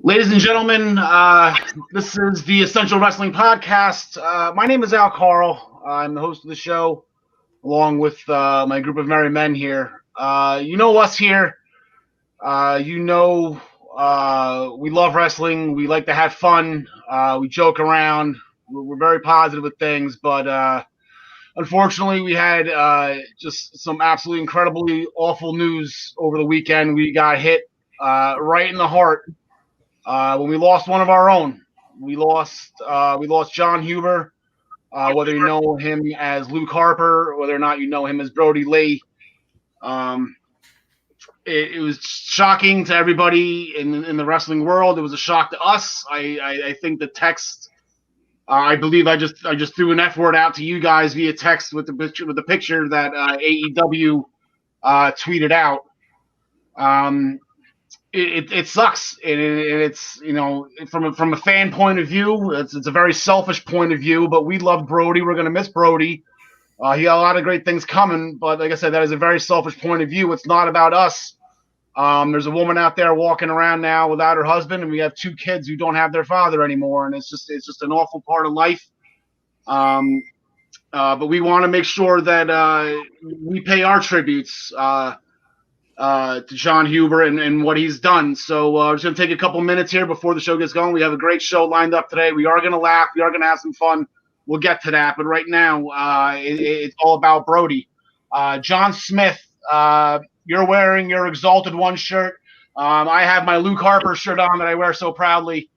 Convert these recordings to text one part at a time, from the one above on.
Ladies and gentlemen, this is the Essential Wrestling Podcast. My name is Karl. I'm the host of the show, along with my group of merry men here. You know us here. We love wrestling. We like to have fun. We joke around. We're very positive with things, but unfortunately, we had just some absolutely incredibly awful news over the weekend. We got hit right in the heart. When we lost one of our own. We lost John Huber, whether you know him as Luke Harper, whether or not you know him as Brody Lee. It was shocking to everybody in the wrestling world. It was a shock to us. I think the text, I believe I just threw an F word out to you guys via text with the picture that AEW tweeted out. It sucks, and it's, you know, from a fan point of view, it's a very selfish point of view. But we love Brody. We're gonna miss Brody. He got a lot of great things coming, but like I said, that is a very selfish point of view. It's not about us. There's a woman out there walking around now without her husband, and we have 2 kids who don't have their father anymore, and it's just an awful part of life. But we want to make sure that we pay our tributes to John Huber and what he's done. So we're just going to take a couple minutes here before the show gets going. We have a great show lined up today. We are going to laugh. We are going to have some fun. We'll get to that. But right now, it's all about Brody. John Smith, you're wearing your Exalted One shirt. I have my Luke Harper shirt on that I wear so proudly.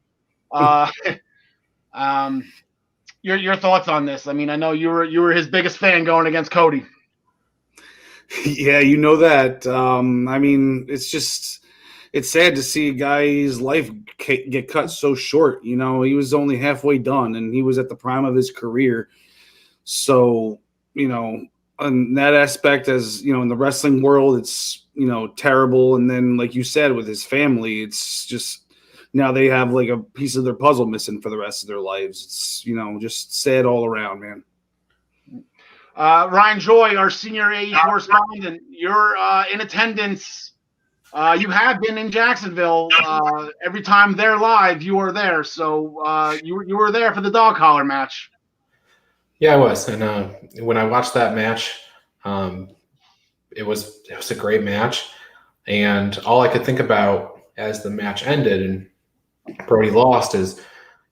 Your thoughts on this? I mean, I know you were his biggest fan going against Cody. Yeah, you know that. I mean, it's sad to see a guy's life get cut so short. You know, he was only halfway done, and he was at the prime of his career. So, you know, on that aspect, as you know, in the wrestling world, it's, you know, terrible. And then, like you said, with his family, it's just now they have like a piece of their puzzle missing for the rest of their lives. It's, you know, just sad all around, man. Ryan Joy, our senior AE correspondent, you're in attendance. You have been in Jacksonville. Every time they're live, you are there. So you were there for the dog collar match. Yeah, I was. And when I watched that match, it was a great match. And all I could think about as the match ended and Brody lost is,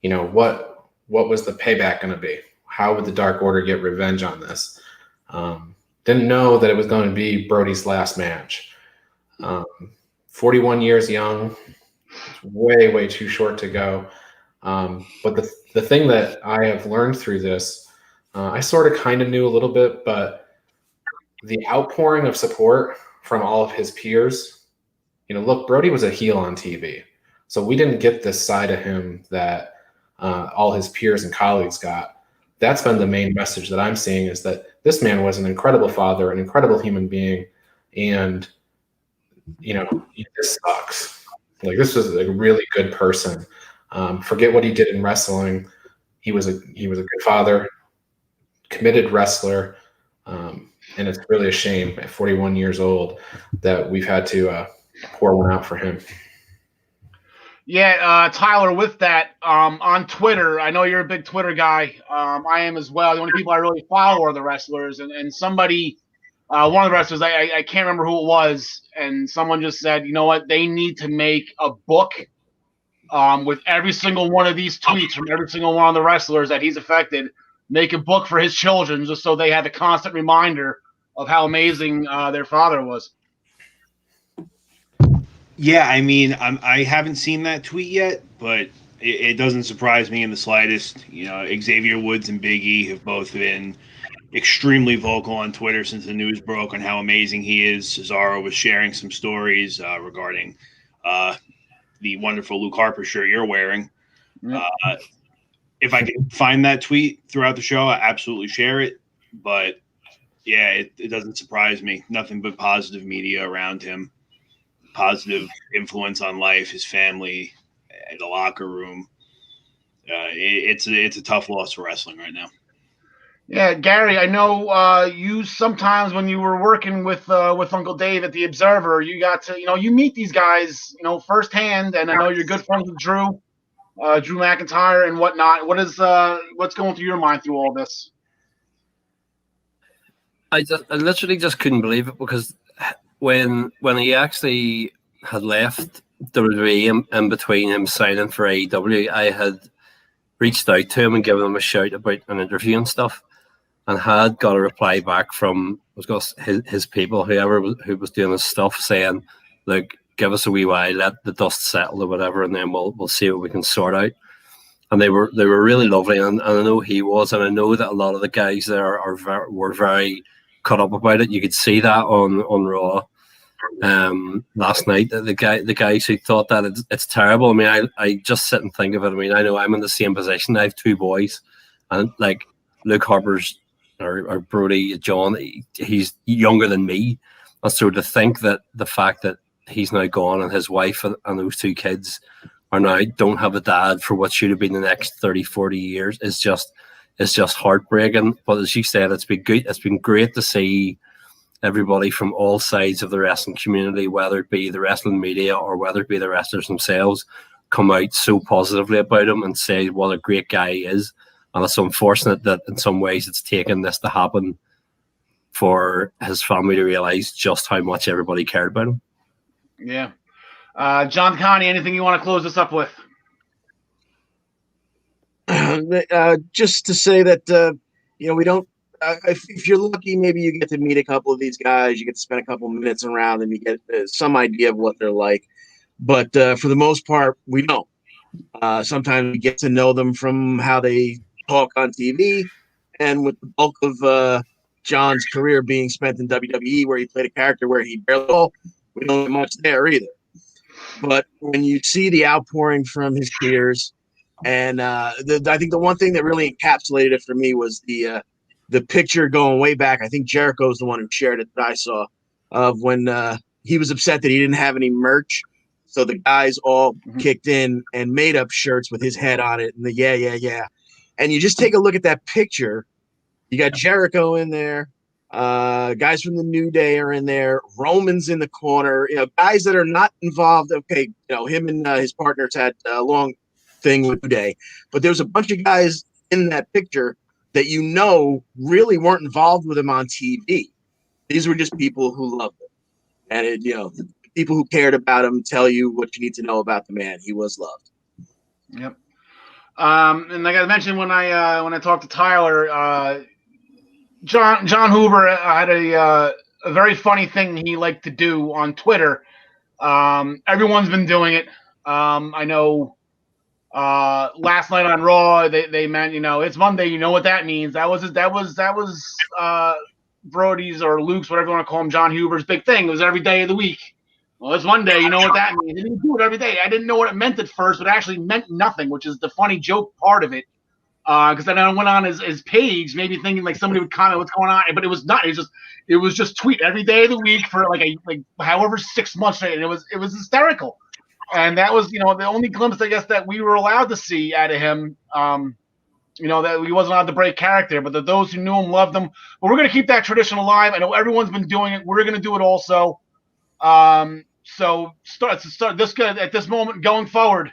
you know, what was the payback going to be? How would the Dark Order get revenge on this? Didn't know that it was going to be Brody's last match. 41 years young, way, way too short to go. But the thing that I have learned through this, I sort of kind of knew a little bit, but the outpouring of support from all of his peers, you know, look, Brody was a heel on TV. So we didn't get this side of him that all his peers and colleagues got. That's been the main message that I'm seeing, is that this man was an incredible father, an incredible human being. And, you know, this sucks. Like, this was a really good person. Forget what he did in wrestling. He was a good father, committed wrestler. And it's really a shame at 41 years old that we've had to pour one out for him. Yeah, Tyler, with that, on Twitter, I know you're a big Twitter guy. I am as well. The only people I really follow are the wrestlers. And somebody, one of the wrestlers, I can't remember who it was, and someone just said, you know what, they need to make a book with every single one of these tweets from every single one of the wrestlers that he's affected. Make a book for his children just so they have a constant reminder of how amazing their father was. Yeah, I mean, I haven't seen that tweet yet, but it doesn't surprise me in the slightest. You know, Xavier Woods and Big E have both been extremely vocal on Twitter since the news broke on how amazing he is. Cesaro was sharing some stories regarding the wonderful Luke Harper shirt you're wearing. If I can find that tweet throughout the show, I absolutely share it. But, yeah, it doesn't surprise me. Nothing but positive media around him. Positive influence on life, his family, the locker room. it's a tough loss for wrestling right now. Yeah, Gary, I know you sometimes when you were working with Uncle Dave at the Observer, you got to you meet these guys firsthand, and I know you're good friends with Drew McIntyre and whatnot. What's going through your mind through all this? I literally just couldn't believe it, because when he actually had left WWE in between him signing for AEW, I had reached out to him and given him a shout about an interview and stuff, and had got a reply back from his people, who was doing his stuff, saying, "Look, give us a wee while, let the dust settle or whatever, and then we'll see what we can sort out." And they were really lovely, and I know he was, and I know that a lot of the guys there were very cut up about it. You could see that on Raw last night. The guys who thought that it's terrible. I mean, I just sit and think of it. I mean, I know I'm in the same position. I have two boys, and like Luke Harper's or Brody John, he's younger than me, and so to think that the fact that he's now gone and his wife and those two kids are now don't have a dad for what should have been the next 30-40 years is just heartbreaking. But as you said, it's been good. It's been great to see everybody from all sides of the wrestling community, whether it be the wrestling media or whether it be the wrestlers themselves, come out so positively about him and say what a great guy he is. And it's unfortunate that in some ways it's taken this to happen for his family to realize just how much everybody cared about him. Yeah. John Connie, anything you want to close this up with? Just to say that, we don't, if you're lucky, maybe you get to meet a couple of these guys, you get to spend a couple minutes around them, you get some idea of what they're like. But for the most part, we don't. Sometimes we get to know them from how they talk on TV, and with the bulk of John's career being spent in WWE, where he played a character where he barely, we don't get much there either. But when you see the outpouring from his peers, and I think the one thing that really encapsulated it for me was the picture going way back. I think Jericho's the one who shared it that I saw, of when he was upset that he didn't have any merch. So the guys all kicked in and made up shirts with his head on it, and the yeah. And you just take a look at that picture. You got Jericho in there. Guys from the New Day are in there. Roman's in the corner. Guys that are not involved. Okay, him and his partners had a long thing with New Day, but there was a bunch of guys in that picture that really weren't involved with him on TV. These were just people who loved him, and people who cared about him tell you what you need to know about the man. He was loved. Yep. And like I mentioned when I talked to Tyler, John Huber had a very funny thing he liked to do on Twitter. Everyone's been doing it. I know last night on Raw they meant it's Monday. You know what that means? That was Brody's or Luke's, whatever you want to call him, John Huber's big thing. It was every day of the week. Well, it's Monday. You know what that means? And he do it every day. I didn't know what it meant at first, but it actually meant nothing, which is the funny joke part of it. Because then I went on his page, maybe thinking like somebody would comment what's going on, but it was not. It was just tweet every day of the week for like however 6 months straight, and it was hysterical. And that was the only glimpse I guess that we were allowed to see out of him. That he wasn't allowed to break character, but those who knew him loved him. But we're gonna keep that tradition alive. I know everyone's been doing it. We're gonna do it also. So start this good at this moment going forward.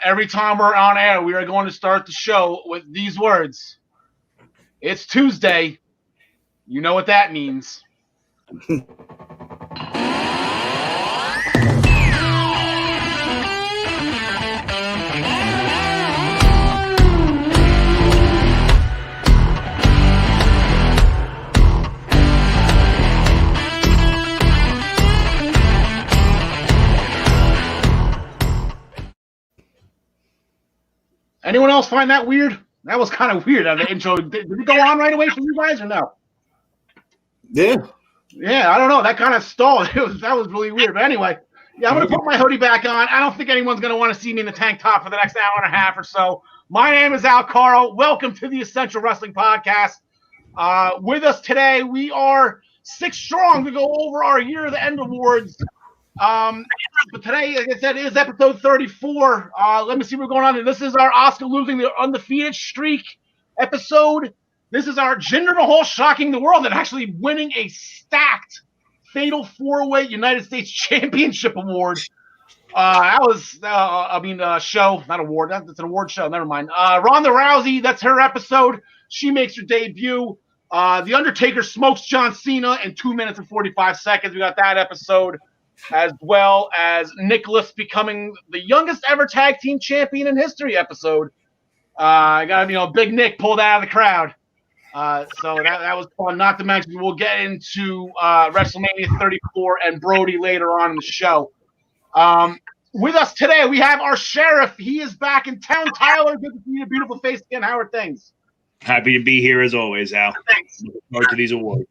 Every time we're on air, we are going to start the show with these words. It's Tuesday. You know what that means. Anyone else find that weird? That was kind of weird on the intro. Did it go on right away for you guys or no? Yeah. Yeah, I don't know. That kind of stalled. That was really weird. But anyway, yeah, I'm going to put my hoodie back on. I don't think anyone's going to want to see me in the tank top for the next hour and a half or so. My name is Karl. Welcome to the Essential Wrestling Podcast. With us today, we are 6 strong to go over our Year of the End awards But today, like I said, is episode 34. Let me see what's going on. This is our Oscar losing the undefeated streak episode. This is our Jinder Mahal shocking the world and actually winning a stacked Fatal 4-Way United States Championship award. That was, show, not award. That's an award show. Never mind. Ronda Rousey, that's her episode. She makes her debut. The Undertaker smokes John Cena in 2 minutes and 45 seconds. We got that episode, as well as Nicholas becoming the youngest ever tag team champion in history episode. I got, Big Nick pulled out of the crowd. So that was fun. Not to mention, we'll get into WrestleMania 34 and Brody later on in the show. With us today, we have our sheriff. He is back in town. Tyler, good to see your beautiful face again. How are things? Happy to be here as always, Al. Thanks. Looking forward to these awards.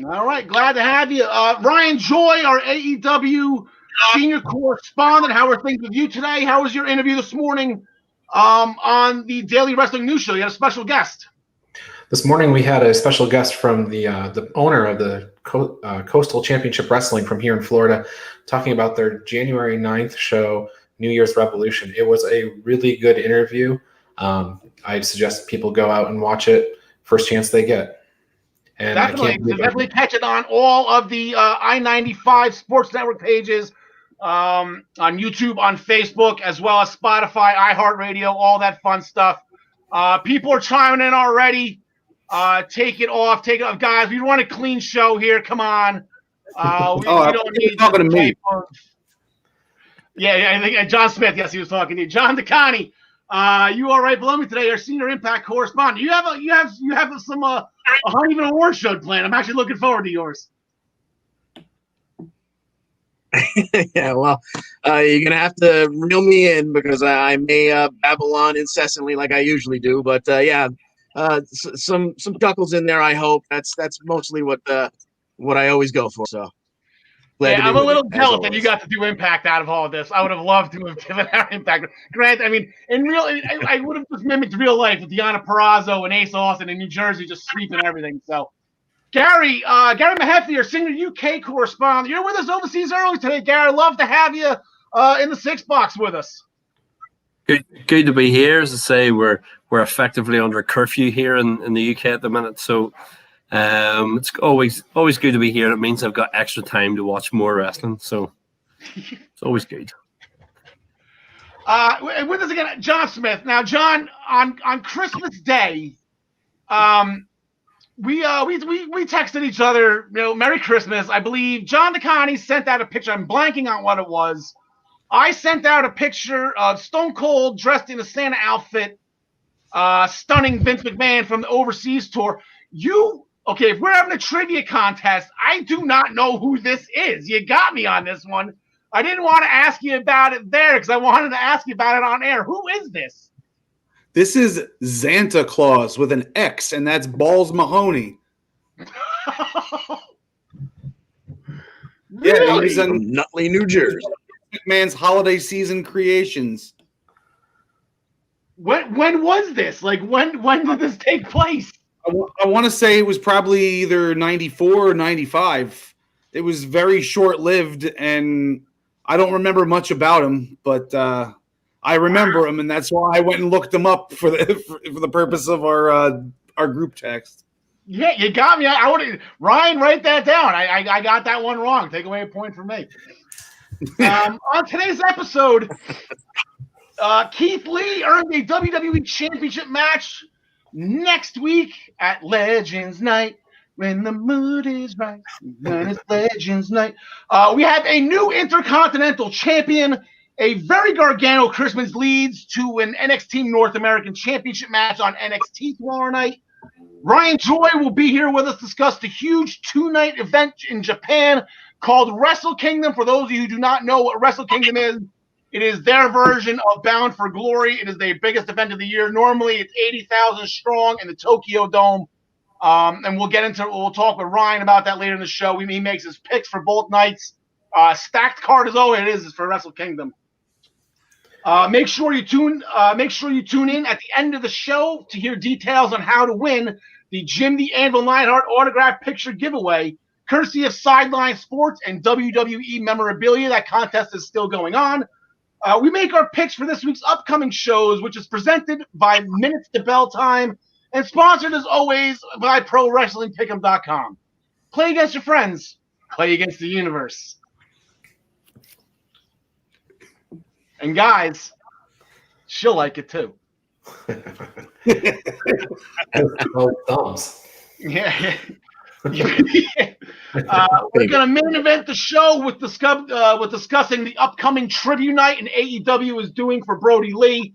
All right, glad to have you. Ryan Joy, our AEW senior correspondent. How are things with you today? How was your interview this morning on the Daily Wrestling News Show? You had a special guest. This morning we had a special guest from the owner of the Coastal Championship Wrestling from here in Florida, talking about their January 9th show, New Year's Revolution. It was a really good interview. I'd suggest people go out and watch it first chance they get. And definitely catch it on all of the I-95 Sports Network pages, on YouTube, on Facebook, as well as Spotify, iHeartRadio, all that fun stuff. People are chiming in already. Take it off, guys. We want a clean show here. Come on. We don't need talking to me. Yeah, I think John Smith. Yes, he was talking to you. John DeConnie. You all right below me today? Our senior Impact correspondent. You have some a Honeyman Award show planned. I'm actually looking forward to yours. Yeah, well, you're gonna have to reel me in because I may babble on incessantly like I usually do. But some chuckles in there. I hope that's mostly what I always go for. So. I'm a little jealous that you got to do Impact out of all of this. I would have loved to have given out Impact. Grant, I mean, I would have just mimicked real life with Deonna Purrazzo and Ace Austin in New Jersey just sweeping everything. So, Gary Mehaffy, our senior UK correspondent, you're with us overseas early today, Gary. Love to have you in the 6-box with us. Good to be here. As I say, we're effectively under curfew here in the UK at the minute, so. It's always good to be here. It means I've got extra time to watch more wrestling, so it's always good. With us again, John Smith. Now, John, on Christmas Day, we texted each other, Merry Christmas. I believe John DeConnie sent out a picture. I'm blanking on what it was. I sent out a picture of Stone Cold dressed in a Santa outfit, stunning Vince McMahon from the overseas tour. Okay, if we're having a trivia contest, I do not know who this is. You got me on this one. I didn't want to ask you about it there because I wanted to ask you about it on air. Who is this? This is Santa Claus with an X, and that's Balls Mahoney. Really? Yeah, he's in Nutley, New Jersey. McMahon's holiday season creations. When was this? Like, when did this take place? I want to say it was probably either 94 or 95. It was very short-lived, and I don't remember much about him, but I remember him, and that's why I went and looked him up for the purpose of our group text. Yeah, you got me. Ryan, write that down. I got that one wrong. Take away a point from me. On today's episode, Keith Lee earned a WWE Championship match next week at Legends Night, when the mood is right, when it's Legends Night. We have a new Intercontinental Champion. A very Gargano Christmas leads to an NXT North American Championship match on NXT tomorrow night. Ryan Joy will be here with us to discuss the huge 2-night event in Japan called Wrestle Kingdom. For those of you who do not know what Wrestle Kingdom is, it is their version of Bound for Glory. It is the biggest event of the year. Normally, it's 80,000 strong in the Tokyo Dome. And we'll talk with Ryan about that later in the show. He makes his picks for both nights. Stacked card as always is for Wrestle Kingdom. Make sure you tune in at the end of the show to hear details on how to win the Jim the Anvil Neidhart autograph picture giveaway courtesy of Sideline Sports and WWE Memorabilia. That contest is still going on. We make our picks for this week's upcoming shows, which is presented by Minutes to Bell Time and sponsored, as always, by ProWrestlingPick'em.com. Play against your friends. Play against the universe. And guys, she'll like it too. Oh, thumbs. Yeah. We're going to main event the show with discussing the upcoming tribute night and AEW is doing for Brody Lee.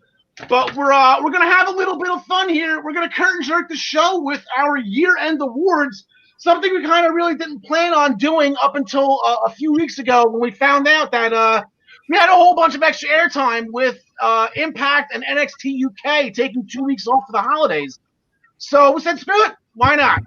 But we're going to have a little bit of fun here. We're going to curtain jerk the show with our year-end awards, something we kind of really didn't plan on doing up until a few weeks ago when we found out that we had a whole bunch of extra airtime with Impact and NXT UK taking 2 weeks off for the holidays. So we said, screw it, why not?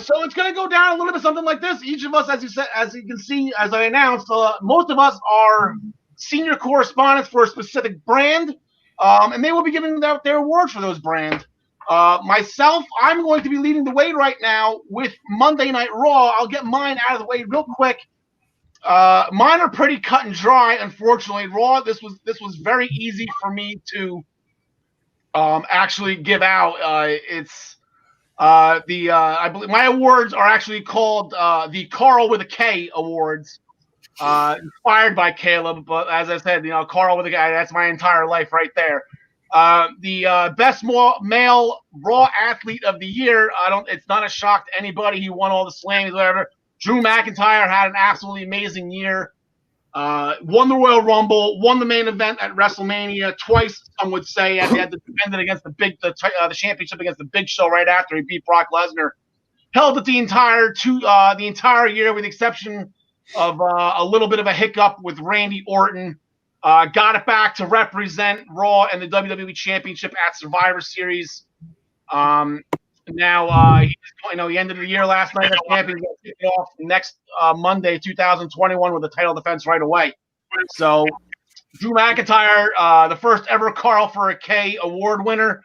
So it's going to go down a little bit something like this. Each of us, as you can see, as I announced, most of us are senior correspondents for a specific brand, and they will be giving out their awards for those brands. Myself, I'm going to be leading the way right now with Monday Night Raw. I'll get mine out of the way real quick. Mine are pretty cut and dry, unfortunately. Raw, this was very easy for me to actually give out. I believe my awards are actually called the Karl with a K awards, inspired by Caleb. But as I said, Karl with a K, that's my entire life right there. The best male Raw athlete of the year. It's not a shock to anybody. He won all the slams, whatever. Drew McIntyre had an absolutely amazing year. Won the Royal Rumble, won the main event at WrestleMania twice. Some would say he had to defend it against the championship against the Big Show right after he beat Brock Lesnar. Held it the entire year, with the exception of a little bit of a hiccup with Randy Orton. Got it back to represent Raw and the WWE Championship at Survivor Series. Now, he ended the year last night as champion. He's going to kick it off next Monday, 2021, with a title defense right away. So, Drew McIntyre, the first ever Karl for a K award winner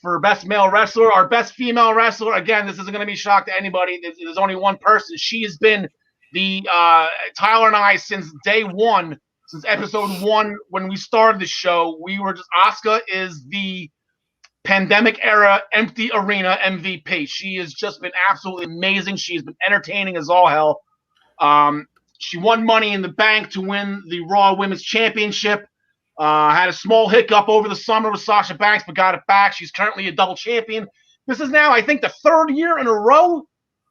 for Best Male Wrestler. Our Best Female Wrestler, again, this isn't going to be a shock to anybody. There's only one person. She has been the Tyler and I since day one, since episode 1 when we started the show. We were just, Asuka is the pandemic era empty arena MVP. She has just been absolutely amazing. She's been entertaining as all hell. She won Money in the Bank to win the Raw Women's Championship. Had a small hiccup over the summer with Sasha Banks, but got it back. She's currently a double champion. This is now, I think, the 3rd year in a row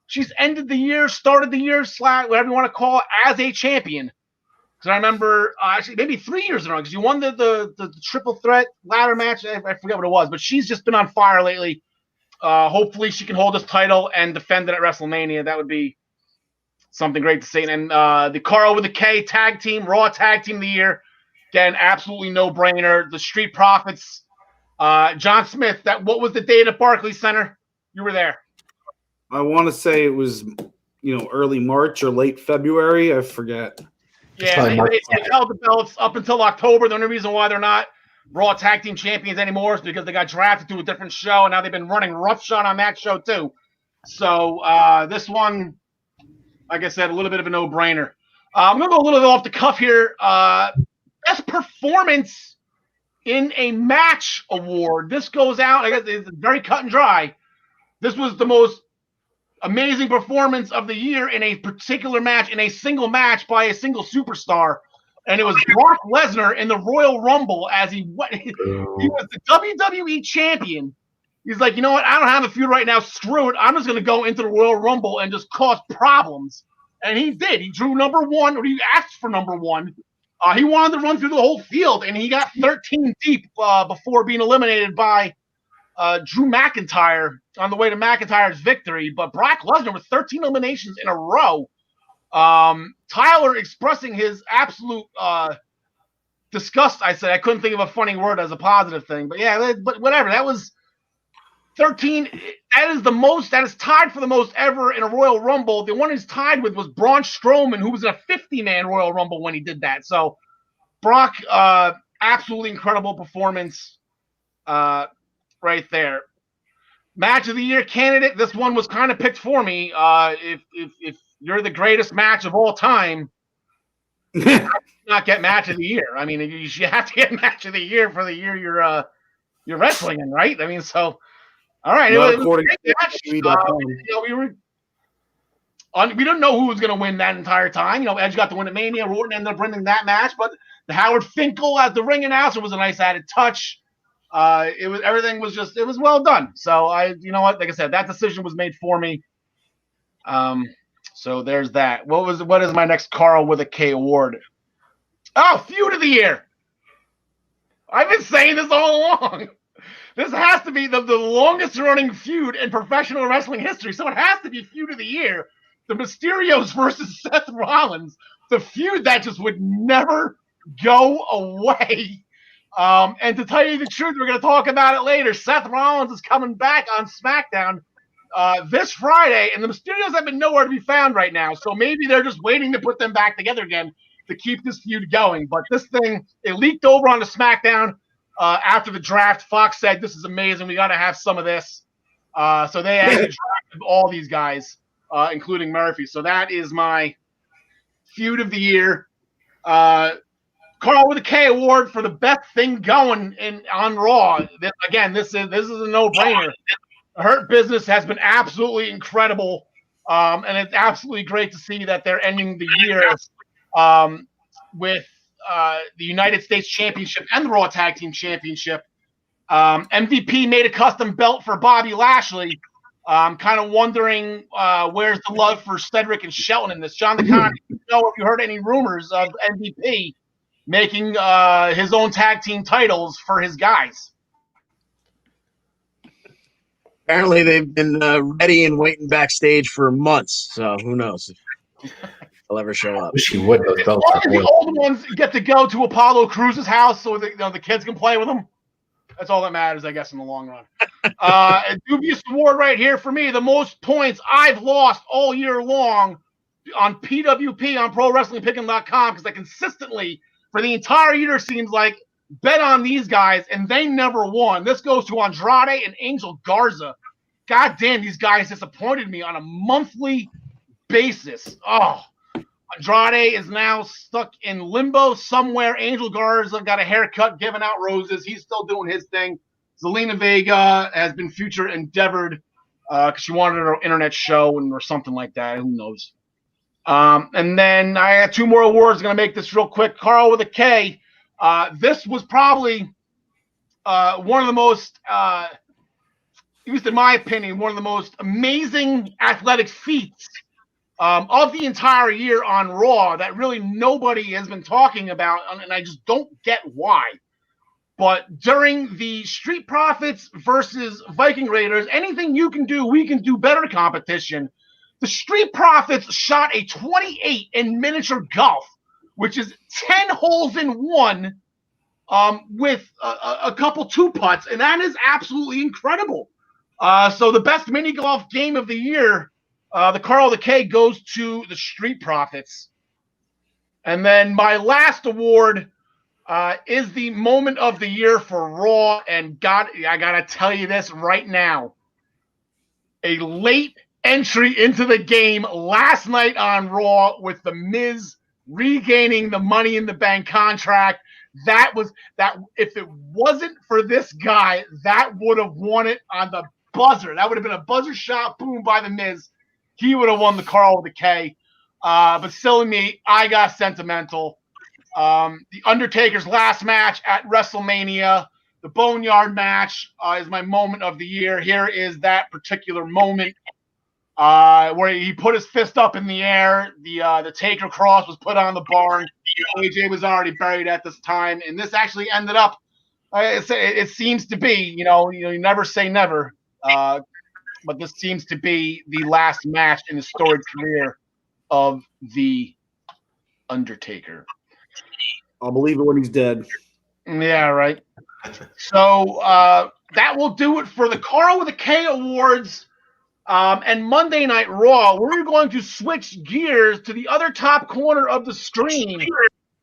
she's ended the year, started the year, whatever you want to call it, as a champion. Because I remember, actually, maybe 3 years in a row, because you won the triple threat ladder match. I forget what it was, but she's just been on fire lately. Hopefully she can hold this title and defend it at WrestleMania. That would be something great to see. And the Karl with a K tag team, Raw tag team of the year. Again, absolutely no-brainer. The Street Profits, John Smith. What was the date at Barclays Center? You were there. I want to say it was, early March or late February. I forget. Yeah, they held the belts up until October. The only reason why they're not Raw Tag Team Champions anymore is because they got drafted to a different show, and now they've been running roughshod on that show too. So this one, like I said, a little bit of a no-brainer. I'm going to go a little bit off the cuff here. Best Performance in a Match award. This goes out, I guess it's very cut and dry. This was the most amazing performance of the year in a particular match, in a single match by a single superstar. And it was Brock Lesnar in the Royal Rumble as he was the WWE champion. He's like, you know what? I don't have a feud right now. Screw it. I'm just going to go into the Royal Rumble and just cause problems. And he did. He drew number 1, or he asked for number 1. He wanted to run through the whole field, and he got 13 deep before being eliminated by Drew McIntyre on the way to McIntyre's victory. But Brock Lesnar with 13 eliminations in a row. Tyler expressing his absolute disgust. I said I couldn't think of a funny word as a positive thing, but yeah, but whatever. That was 13. That is the most. That is tied for the most ever in a Royal Rumble. The one he's tied with was Braun Strowman, who was in a 50-man Royal Rumble when he did that. So Brock, absolutely incredible performance. Right there. Match of the year candidate. This one was kind of picked for me. If you're the greatest match of all time. Not get match of the year. I mean, you have to get match of the year for the year you're wrestling in, right? I mean, so all right. Not It was according a great match. to You know, we didn't know who was going to win that entire time. You know, Edge got the win at Mania. Orton ended up winning that match, but the Howard Finkel as the ring announcer was a nice added touch. Everything was just, it was well done. So you know what? Like I said, that decision was made for me. So there's that. What is my next Karl with a K award? Oh, feud of the year. I've been saying this all along. This has to be the longest running feud in professional wrestling history. So it has to be feud of the year. The Mysterios versus Seth Rollins. The feud that just would never go away. And to tell you the truth, we're going to talk about it later. Seth Rollins is coming back on SmackDown this Friday, and the Mysterios have been nowhere to be found right now. So maybe they're just waiting to put them back together again to keep this feud going. But this thing, it leaked over onto SmackDown after the draft. Fox said, this is amazing. We got to have some of this. So they actually drafted all these guys, including Murphy. So that is my feud of the year. Karl with a K award for the best thing going on Raw. This is a no-brainer. The Hurt Business has been absolutely incredible, and it's absolutely great to see that they're ending the year with the United States Championship and the Raw Tag Team Championship. MVP made a custom belt for Bobby Lashley. I'm kind of wondering where's the love for Cedric and Shelton in this. John the Con, if you heard any rumors of MVP making his own tag team titles for his guys. Apparently, they've been ready and waiting backstage for months. So who knows if they'll ever show up. Wish you would. Those belts are The cool. old ones get to go to Apollo Cruz's house so the kids can play with them. That's all that matters, I guess, in the long run. A dubious award right here for me. The most points I've lost all year long on PWP on ProWrestlingPickin.com because I consistently, for the entire year, seems like, bet on these guys, and they never won. This goes to Andrade and Angel Garza. God damn, these guys disappointed me on a monthly basis. Oh, Andrade is now stuck in limbo somewhere. Angel Garza got a haircut, giving out roses. He's still doing his thing. Zelina Vega has been future endeavored because she wanted her internet show or something like that. Who knows? And then I have two more awards. Going to make this real quick. Karl with a K. This was probably one of the most, at least in my opinion, one of the most amazing athletic feats of the entire year on Raw that really nobody has been talking about, and I just don't get why. But during the Street Profits versus Viking Raiders, anything you can do, we can do better competition, the Street Profits shot a 28 in miniature golf, which is 10 holes in one with a couple two putts, and that is absolutely incredible. So the best mini golf game of the year, the Karl the K, goes to the Street Profits. And then my last award is the moment of the year for Raw, and I gotta tell you this right now. A late entry into the game last night on Raw with The Miz regaining the Money in the Bank contract. That if it wasn't for this guy, that would have won it on the buzzer. That would have been a buzzer shot, boom, by The Miz. He would have won the Karl with the K. But silly me, I got sentimental. The Undertaker's last match at WrestleMania, the Boneyard match, is my moment of the year. Here is that particular moment where he put his fist up in the air. The Taker cross was put on the barn. AJ was already buried at this time, and this actually ended up. It seems to be, you never say never, but this seems to be the last match in the storied career of the Undertaker. I'll believe it when he's dead. Yeah, right. So that will do it for the Karl with a K awards. And Monday Night Raw, we're going to switch gears to the other top corner of the screen.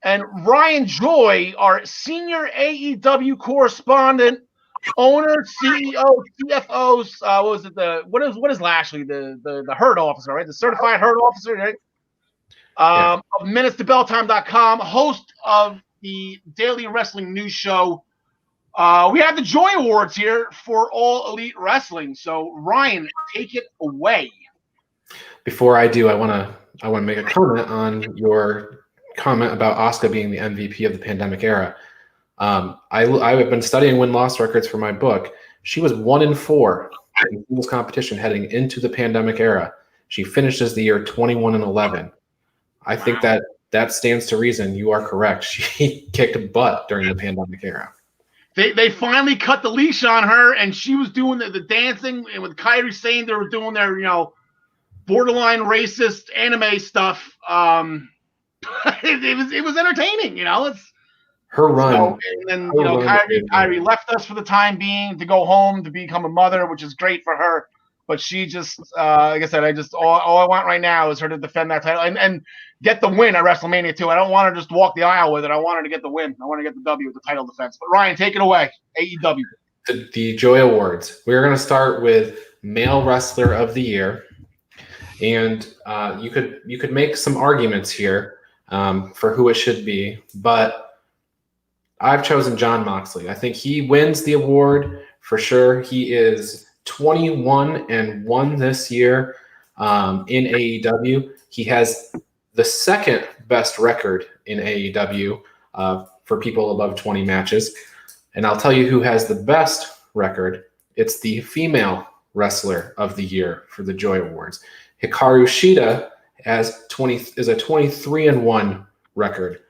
And Ryan Joy, our senior AEW correspondent, owner, CEO, CFO. What was it? What is Lashley? The herd officer, right? The certified herd officer, right? Of minutestobelltime.com, host of the daily wrestling news show. We have the Joy Awards here for All Elite Wrestling. So Ryan, take it away. Before I do, I want to make a comment on your comment about Asuka being the MVP of the pandemic era. I have been studying win-loss records for my book. She was 1-4 in singles competition heading into the pandemic era. She finishes the year 21-11. I think that stands to reason. You are correct. She kicked butt during the pandemic era. They finally cut the leash on her, and she was doing the dancing, and with Kairi saying they were doing their borderline racist anime stuff. It was entertaining. It's her run. So, and then Kairi left us for the time being to go home to become a mother, which is great for her. But she just, like I said, all I want right now is her to defend that title and get the win at WrestleMania 2. I don't want her to just walk the aisle with it. I want her to get the win. I want to get the W with the title defense. But Ryan, take it away. AEW. The Joy Awards. We're going to start with Male Wrestler of the Year, and you could make some arguments here for who it should be, but I've chosen Jon Moxley. I think he wins the award for sure. He is 21-1 this year in AEW. He has the second best record in AEW for people above 20 matches. And I'll tell you who has the best record. It's the Female Wrestler of the Year for the Joy Awards. HIKARU SHIDA is a 23-1 record.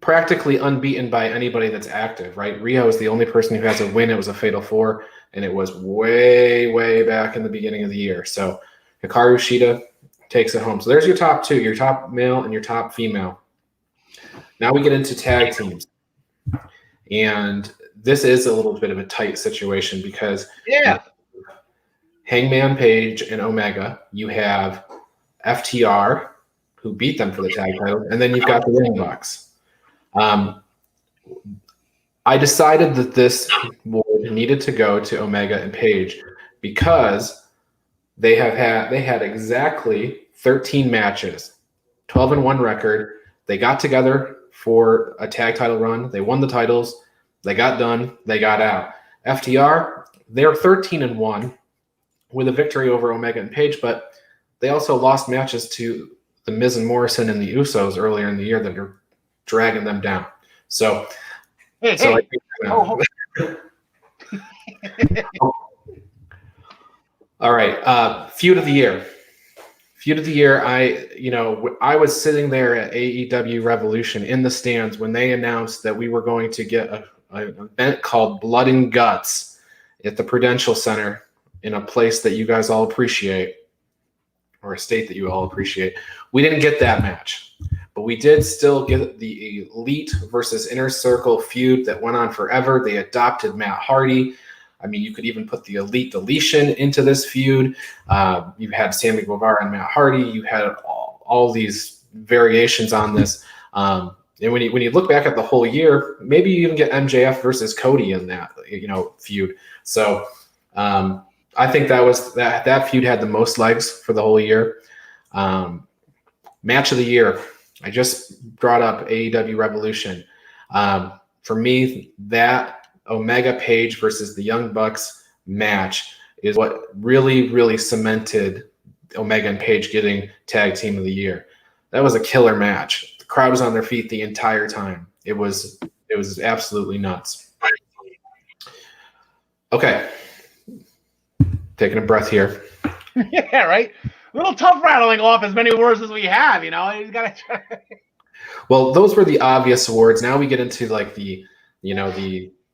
Practically unbeaten by anybody that's active, right? Rio is the only person who has a win. It was a Fatal 4, and it was way, way back in the beginning of the year. So HIKARU SHIDA takes it home. So there's your top two, your top male and your top female. Now we get into tag teams. And this is a little bit of a tight situation because Hangman Page and Omega, you have FTR, who beat them for the tag title, and then you've got the Young Bucks. I decided that this award needed to go to Omega and Page because they had exactly 13 matches, 12-1 record. They got together for a tag title run. They won the titles. They got done. They got out. FTR, they're 13-1 with a victory over Omega and Page, but they also lost matches to the Miz and Morrison and the Usos earlier in the year that are dragging them down. So, I think, all right. Feud of the year. Feud of the year. I was sitting there at AEW Revolution in the stands when they announced that we were going to get an event called Blood and Guts at the Prudential Center in a place that you guys all appreciate, or a state that you all appreciate. We didn't get that match, but we did still get the Elite versus Inner Circle feud that went on forever. They adopted Matt Hardy. I mean, you could even put the Elite deletion into this feud. You had Sammy Guevara and Matt Hardy. You had all these variations on this. And when you look back at the whole year, maybe you even get MJF versus Cody in that feud. So I think that feud had the most legs for the whole year. Match of the year. I just brought up AEW Revolution. For me, that Omega Page versus the Young Bucks match is what really, really cemented Omega and Page getting Tag Team of the Year. That was a killer match. The crowd was on their feet the entire time. It was absolutely nuts. Okay. Taking a breath here. Yeah, right. A little tough rattling off as many words as we have, You gotta try. Well, those were the obvious awards. Now we get into like the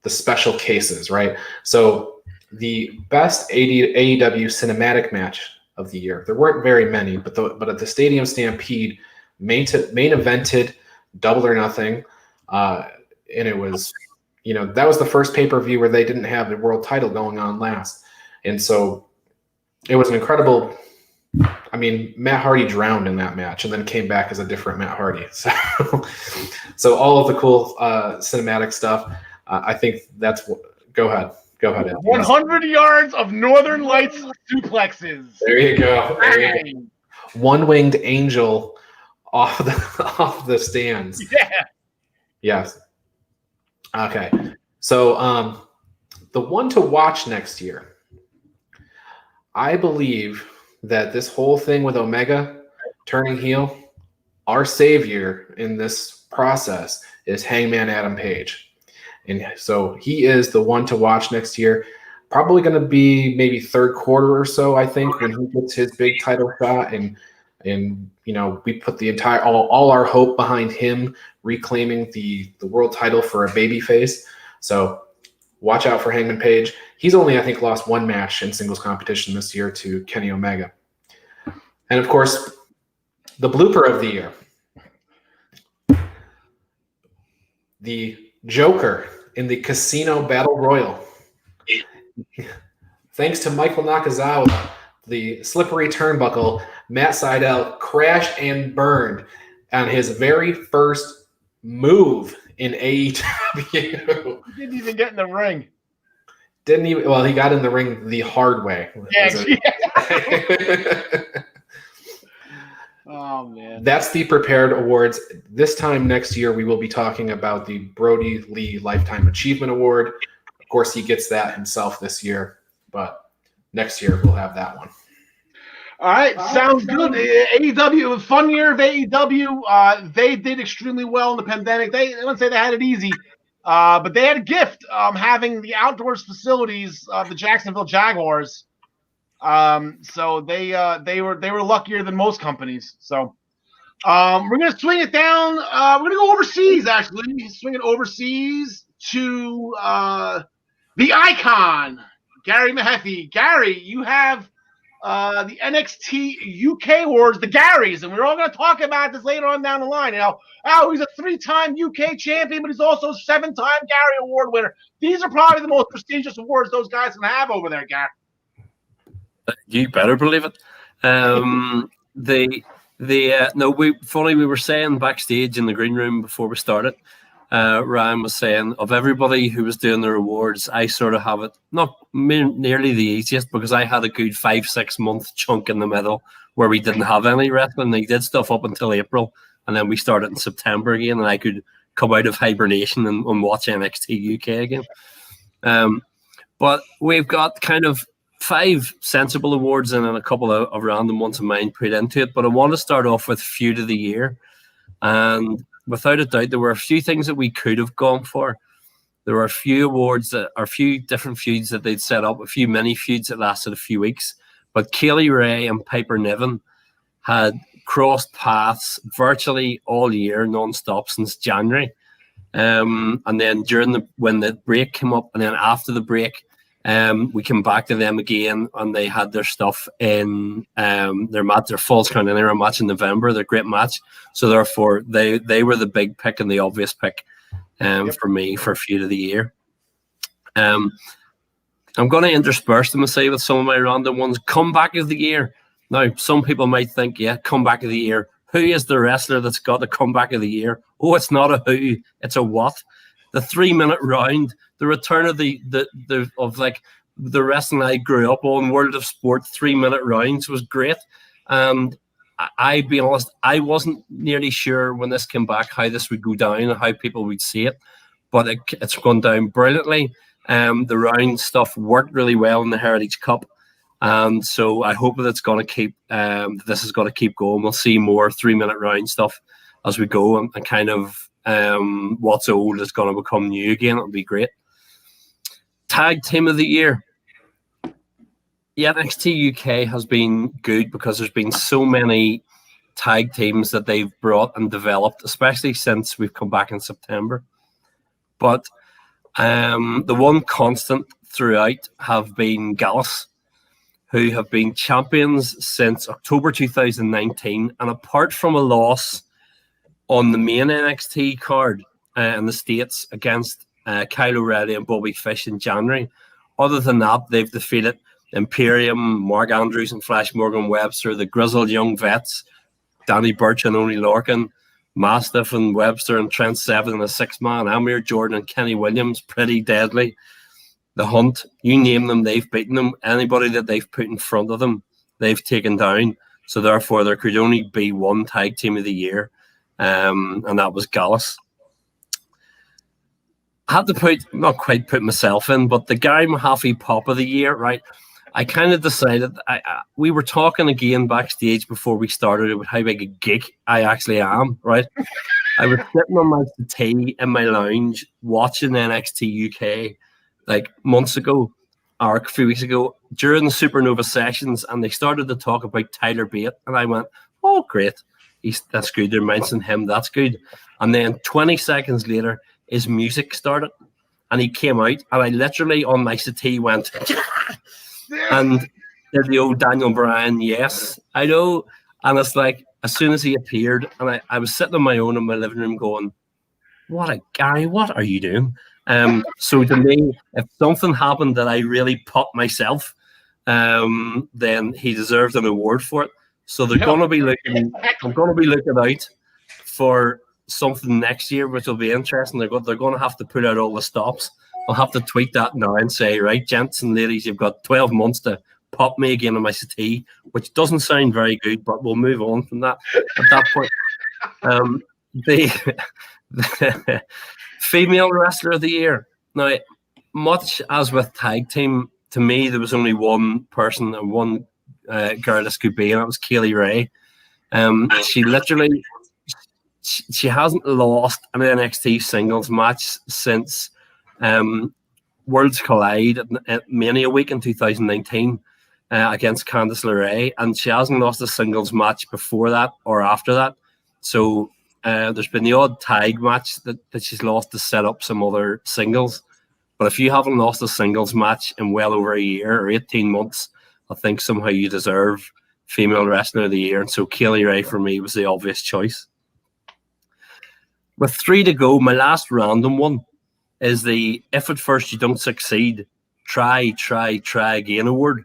special cases, right? So the best AEW cinematic match of the year. There weren't very many, but at the Stadium Stampede, main evented Double or Nothing, and it was that was the first pay-per-view where they didn't have the world title going on last, and so it was an incredible. I mean, Matt Hardy drowned in that match and then came back as a different Matt Hardy. So all of the cool cinematic stuff. I think that's what. Go ahead. Go ahead. Ed. 100 yards of Northern Lights suplexes. There you go. There you go. One-winged angel off the stands. Yeah. Yes. Okay. So the one to watch next year, I believe that this whole thing with Omega turning heel, our savior in this process is Hangman Adam Page. And so he is the one to watch next year. Probably going to be maybe third quarter or so, I think, when he gets his big title shot. And you know, we put the entire all our hope behind him reclaiming the world title for a babyface. So watch out for Hangman Page. He's only, I think, lost one match in singles competition this year to Kenny Omega. And of course, the blooper of the year, the Joker in the Casino Battle Royal. Thanks to Michael Nakazawa, the slippery turnbuckle, Matt Sydal crashed and burned on his very first move in AEW. He didn't even get in the ring. Didn't even. Well, he got in the ring the hard way. Yeah. Oh man. That's the Prepared Awards. This time next year, we will be talking about the Brody Lee Lifetime Achievement Award. Of course, he gets that himself this year, but next year we'll have that one. All right, sounds good. AEW, fun year of AEW. They did extremely well in the pandemic. I wouldn't say they had it easy, but they had a gift having the outdoors facilities of the Jacksonville Jaguars. So they were luckier than most companies. So we're gonna swing it down. We're gonna go overseas. Actually, swing it overseas to the icon, Gary Mehaffy. Gary, you have the NXT UK Awards, the Garys, and we're all going to talk about this later on down the line. You know, he's a 3-time UK champion, but he's also a 7-time Gary Award winner. These are probably the most prestigious awards those guys can have over there, Gary. You better believe it. We were saying backstage in the green room before we started. Ryan was saying, of everybody who was doing their awards, I sort of have it not nearly the easiest because I had a good 5-6 month chunk in the middle where we didn't have any wrestling. They did stuff up until April, and then we started in September again, and I could come out of hibernation and watch NXT UK again. But we've got kind of 5 sensible awards and then a couple of random ones of mine put into it. But I want to start off with Feud of the Year. And without a doubt, there were a few things that we could have gone for. There were a few awards a few different feuds that they'd set up, a few mini feuds that lasted a few weeks. But Kaylee Ray and Piper Niven had crossed paths virtually all year, non-stop since January. And then when the break came up, and then after the break, we came back to them again, and they had their stuff in their Falls Count Anywhere match in November, their great match. So therefore, they were the big pick and the obvious pick for me for Feud of the Year. I'm going to intersperse them and say with some of my random ones, Comeback of the Year. Now, some people might think, yeah, Comeback of the Year. Who is the wrestler that's got the Comeback of the Year? Oh, it's not a who, it's a what. The 3-minute round, the return of the wrestling I grew up on, World of Sport 3-minute rounds was great. And I'll be honest, I wasn't nearly sure when this came back how this would go down and how people would see it, but it's gone down brilliantly. The round stuff worked really well in the Heritage Cup, and so I hope that it's going to keep. This is going to keep going. We'll see more 3-minute round stuff as we go, and kind of what's old is going to become new again. It'll be great. Tag Team of the Year. Yeah, NXT UK has been good because there's been so many tag teams that they've brought and developed, especially since we've come back in September. But the one constant throughout have been Gallus, who have been champions since October 2019. And apart from a loss on the main NXT card in the States against Kyle O'Reilly and Bobby Fish in January, other than that, they've defeated Imperium, Mark Andrews and Flash Morgan Webster, the grizzled young vets, Danny Burch and Oney Lorcan, Mastiff and Webster and Trent Seven and a 6-man, Amir Jordan and Kenny Williams, Pretty Deadly, The Hunt, you name them, they've beaten them. Anybody that they've put in front of them, they've taken down. So therefore, there could only be one tag team of the year, and that was Gallus. I had to not quite put myself in, but the Gary Mehaffy Pop of the Year, right? I kind of decided, we were talking again backstage before we started about how big a geek I actually am, right? I was sitting on my settee in my lounge watching NXT UK like months ago, or a few weeks ago, during the Supernova sessions, and they started to talk about Tyler Bate, and I went, oh, great. That's good. They're mentioning him. That's good. And then 20 seconds later, his music started, and he came out, and I literally on my settee went, and did the old Daniel Bryan, yes, I know. And it's like, as soon as he appeared, and I was sitting on my own in my living room going, Gary, what are you doing? So to me, if something happened that I really popped myself, then he deserved an award for it. So they're going to be looking. I'm going to be looking out for something next year, which will be interesting. They're going to have to put out all the stops. I'll have to tweet that now and say, right, gents and ladies, you've got 12 months to pop me again on my settee, which doesn't sound very good, but we'll move on from that at that point. The female wrestler of the year. Now, much as with tag team, to me, there was only one person and one girl this could be, and that was Kaylee Ray. She literally, she hasn't lost an NXT singles match since Worlds Collide at Mania Week in 2019 against Candice LeRae, and she hasn't lost a singles match before that or after that. So there's been the odd tag match that she's lost to set up some other singles. But if you haven't lost a singles match in well over a year or 18 months, I think somehow you deserve Female Wrestler of the Year. And so Kaylee Ray for me was the obvious choice. With 3 to go, my last random one is the If at First You Don't Succeed, Try Again award.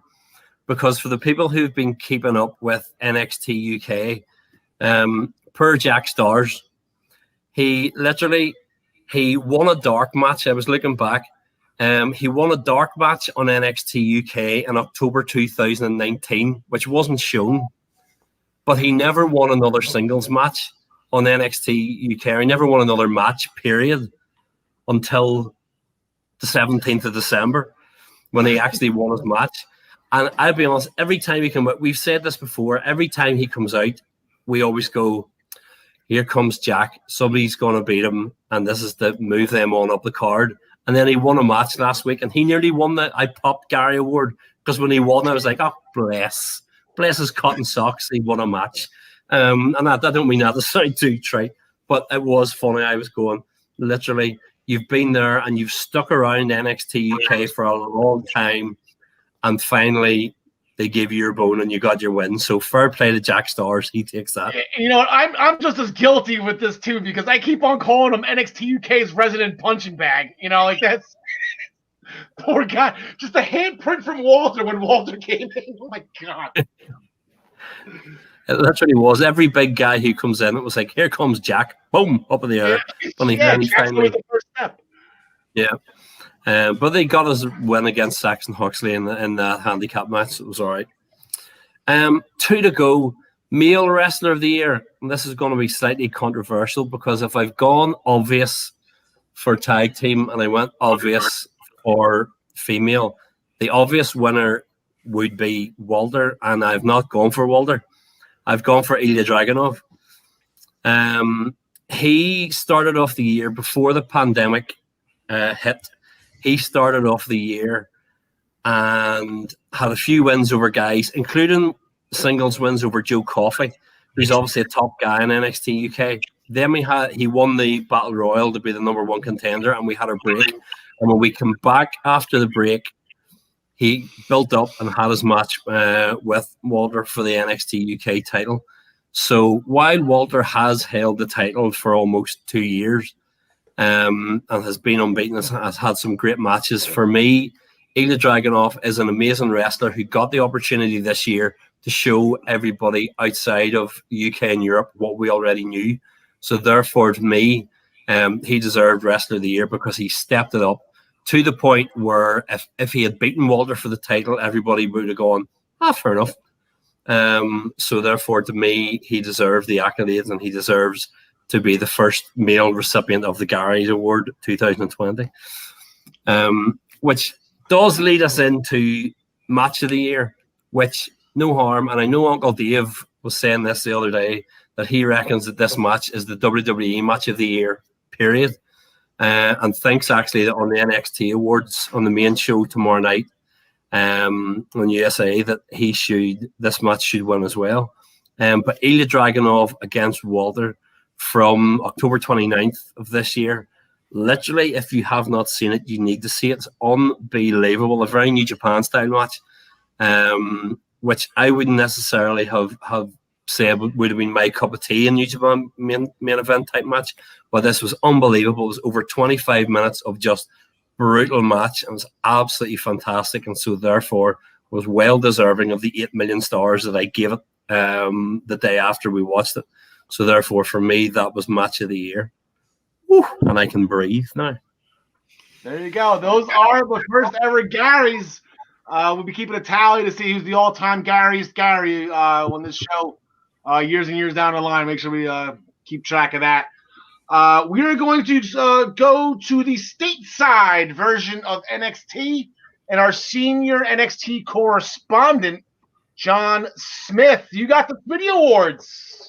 Because for the people who've been keeping up with NXT UK, per Jack Stars, he won a dark match. I was looking back. He won a dark match on NXT UK in October 2019, which wasn't shown. But he never won another singles match on NXT UK. He never won another match, period, until the 17th of December, when he actually won his match. And I'll be honest, every time he comes out, we've said this before, every time he comes out, we always go, here comes Jack, somebody's going to beat him, and this is to move them on up the card. And then he won a match last week, and he nearly won the I Popped Gary award, because when he won, I was like, oh, bless his cotton socks, he won a match. And I don't mean that to sound too trite, but it was funny. I was going, literally, you've been there, and you've stuck around NXT UK for a long time, and finally they gave you your bone and you got your win. So fair play to Jack Stars. He takes that. You know what? I'm just as guilty with this too, because I keep on calling him NXT UK's resident punching bag. You know, like that's poor guy. Just a handprint from Walter when Walter came in. Oh my God. It literally was. Every big guy who comes in, it was like, here comes Jack. Boom, up in the air. Finally, the first step. Yeah. But they got us win against Saxon Huxley in the handicap match. It was all right. 2 to go. Male Wrestler of the Year. And this is going to be slightly controversial, because if I've gone obvious for tag team and I went obvious for female, the obvious winner would be Walter, and I've not gone for Walter. I've gone for ILJA Dragunov. He started off the year before the pandemic hit. He started off the year and had a few wins over guys, including singles wins over Joe Coffey, who's obviously a top guy in NXT UK. Then he won the Battle Royal to be the number 1 contender, and we had a break. And when we come back after the break, he built up and had his match with Walter for the NXT UK title. So while Walter has held the title for almost 2 years, and has been unbeaten, has had some great matches. For me, ILJA Dragunov is an amazing wrestler who got the opportunity this year to show everybody outside of UK and Europe what we already knew, So therefore, to me, he deserved Wrestler of the Year because he stepped it up to the point where if he had beaten Walter for the title, everybody would have gone, fair enough. So therefore, to me, he deserves the accolades, and he deserves to be the first male recipient of the Gary's Award 2020, which does lead us into Match of the Year, which, no harm, and I know Uncle Dave was saying this the other day, that he reckons that this match is the WWE Match of the Year, period. And thinks actually that on the NXT Awards on the main show tomorrow night on USA, that this match should win as well. But ILJA Dragunov against Walter from October 29th of this year. Literally, if you have not seen it, you need to see it. It's unbelievable. A very New Japan style match, which I wouldn't necessarily have said would have been my cup of tea in New Japan main event type match. But this was unbelievable. It was over 25 minutes of just brutal match. It was absolutely fantastic, and so therefore was well deserving of the 8 million stars that I gave it the day after we watched it. So therefore, for me, that was Match of the Year. Woo, and I can breathe now. There you go. Those are the first ever Garys. We'll be keeping a tally to see who's the all-time Gary when this show years and years down the line. Make sure we keep track of that. We are going to go to the stateside version of NXT, and our senior NXT correspondent, John Smith. You got the Video Awards.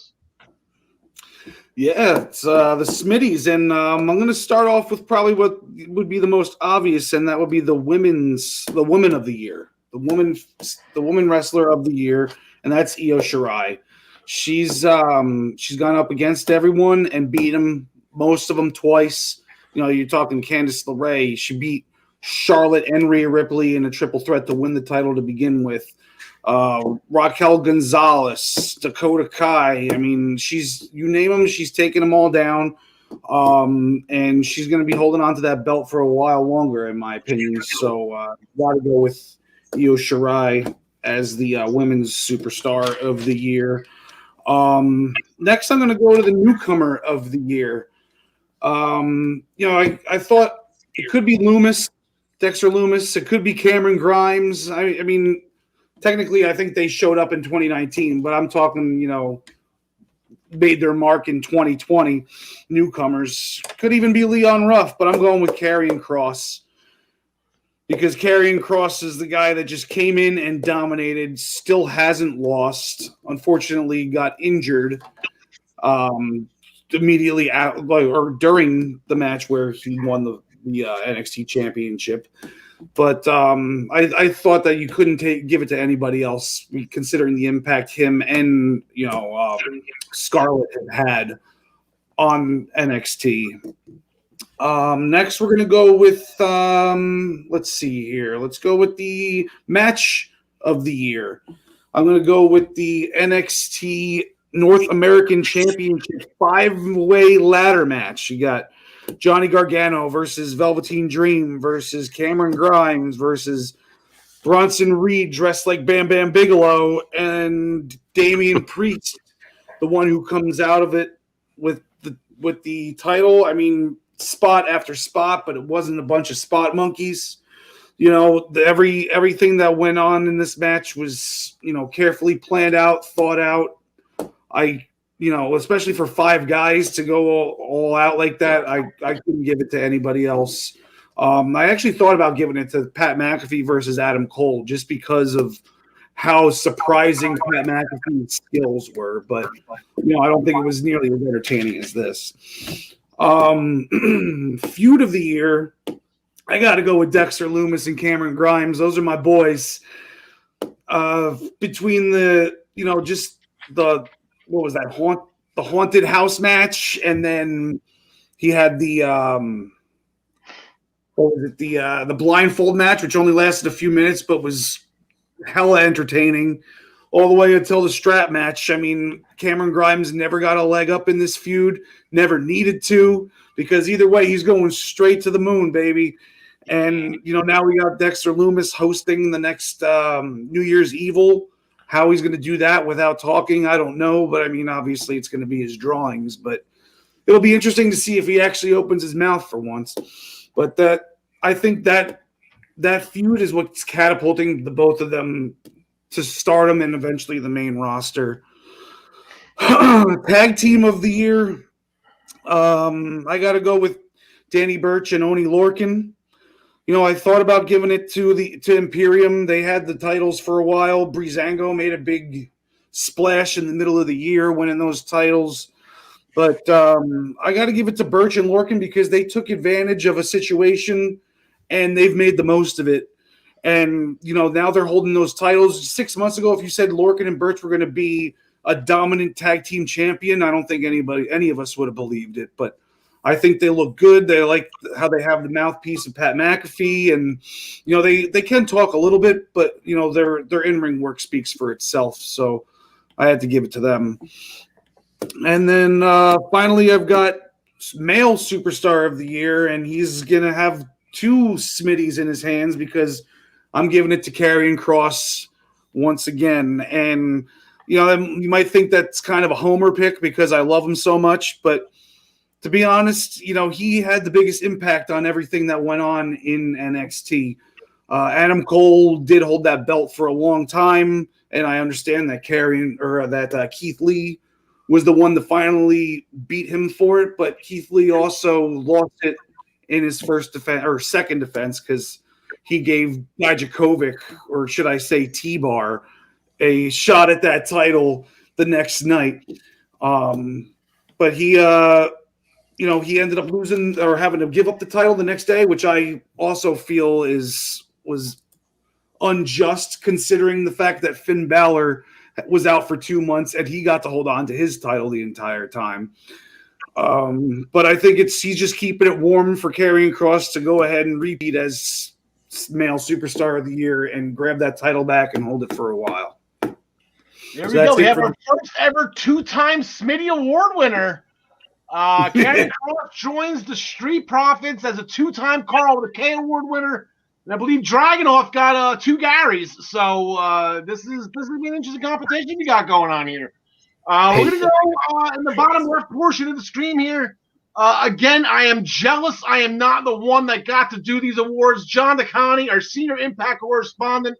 Yeah, it's the SMITTYs, and I'm going to start off with probably what would be the most obvious, and that would be the Women of the Year, the woman wrestler of the year, and that's Io Shirai. She's gone up against everyone and beat them, most of them twice. You know, you're talking Candice LeRae. She beat Charlotte and Rhea Ripley in a triple threat to win the title to begin with. Raquel Gonzalez, Dakota Kai. I mean, you name them, she's taking them all down. And she's going to be holding on to that belt for a while longer, in my opinion. So, got to go with Io Shirai as the women's superstar of the year. Next, I'm going to go to the newcomer of the year. I thought it could be Dexter Lumis. It could be Cameron Grimes. I mean, technically, I think they showed up in 2019, but I'm talking, made their mark in 2020. Newcomers. Could even be Leon Ruff, but I'm going with Karrion Kross. Because Karrion Kross is the guy that just came in and dominated, still hasn't lost. Unfortunately, got injured immediately or during the match where he won the NXT Championship. But I thought that you couldn't give it to anybody else, considering the impact him and Scarlett had on NXT. Next, we're going to go with, let's see here. Let's go with the match of the year. I'm going to go with the NXT North American Championship 5-way ladder match. You got Johnny Gargano versus Velveteen Dream versus Cameron Grimes versus Bronson Reed dressed like Bam Bam Bigelow and Damian Priest, the one who comes out of it with the title. I mean, spot after spot, but it wasn't a bunch of spot monkeys. Everything that went on in this match was, carefully planned out, thought out. Especially for 5 guys to go all out like that, I couldn't give it to anybody else. I actually thought about giving it to Pat McAfee versus Adam Cole just because of how surprising Pat McAfee's skills were. But, I don't think it was nearly as entertaining as this. Feud of the year, I got to go with Dexter Lumis and Cameron Grimes. Those are my boys. Between what was that, the haunted house match, and then he had the blindfold match, which only lasted a few minutes but was hella entertaining, all the way until the strap match. I mean, Cameron Grimes never got a leg up in this feud, never needed to, because either way he's going straight to the moon, baby. And now we got Dexter Lumis hosting the next New Year's Evil. How he's going to do that without talking, I don't know. But, I mean, obviously it's going to be his drawings. But, it'll be interesting to see if he actually opens his mouth for once. But I think that feud is what's catapulting the both of them to stardom and eventually the main roster. Tag team of the year, I got to go with Danny Burch and Oney Lorcan. You know, I thought about giving it to Imperium. They had the titles for a while. Breezango made a big splash in the middle of the year, winning those titles. But I got to give it to Burch and Lorcan because they took advantage of a situation and they've made the most of it. And, you know, now they're holding those titles. 6 months ago, if you said Lorcan and Burch were going to be a dominant tag team champion, I don't think any of us would have believed it. But I think they look good. They like how they have the mouthpiece of Pat McAfee. And, you know, they can talk a little bit, but, you know, their in-ring work speaks for itself. So I had to give it to them. And then finally, I've got male superstar of the year, and he's going to have 2 Smitties in his hands because I'm giving it to KARRION KROSS once again. And, you know, you might think that's kind of a homer pick because I love him so much. But to be honest, you know, he had the biggest impact on everything that went on in NXT. Adam Cole did hold that belt for a long time, and I understand that Keith Lee was the one to finally beat him for it. But Keith Lee also lost it in his first defense or second defense because he gave Dijakovic, or should I say T-Bar, a shot at that title the next night. But he, you know, he ended up losing or having to give up the title the next day, which I also feel was unjust considering the fact that Finn Balor was out for 2 months and he got to hold on to his title the entire time. But I think he's just keeping it warm for KARRION KROSS to go ahead and repeat as male superstar of the year and grab that title back and hold it for a while. There we go. We have our first ever 2-time Smitty Award winner. KARRION KROSS joins the Street Profits as a 2-time Karl with a K Award winner. And I believe Dragunov got 2 Garys. So this is going to be an interesting competition you got going on here. We're going to go in the bottom left portion of the stream here. Again, I am jealous. I am not the one that got to do these awards. John DeConnie, our senior Impact correspondent,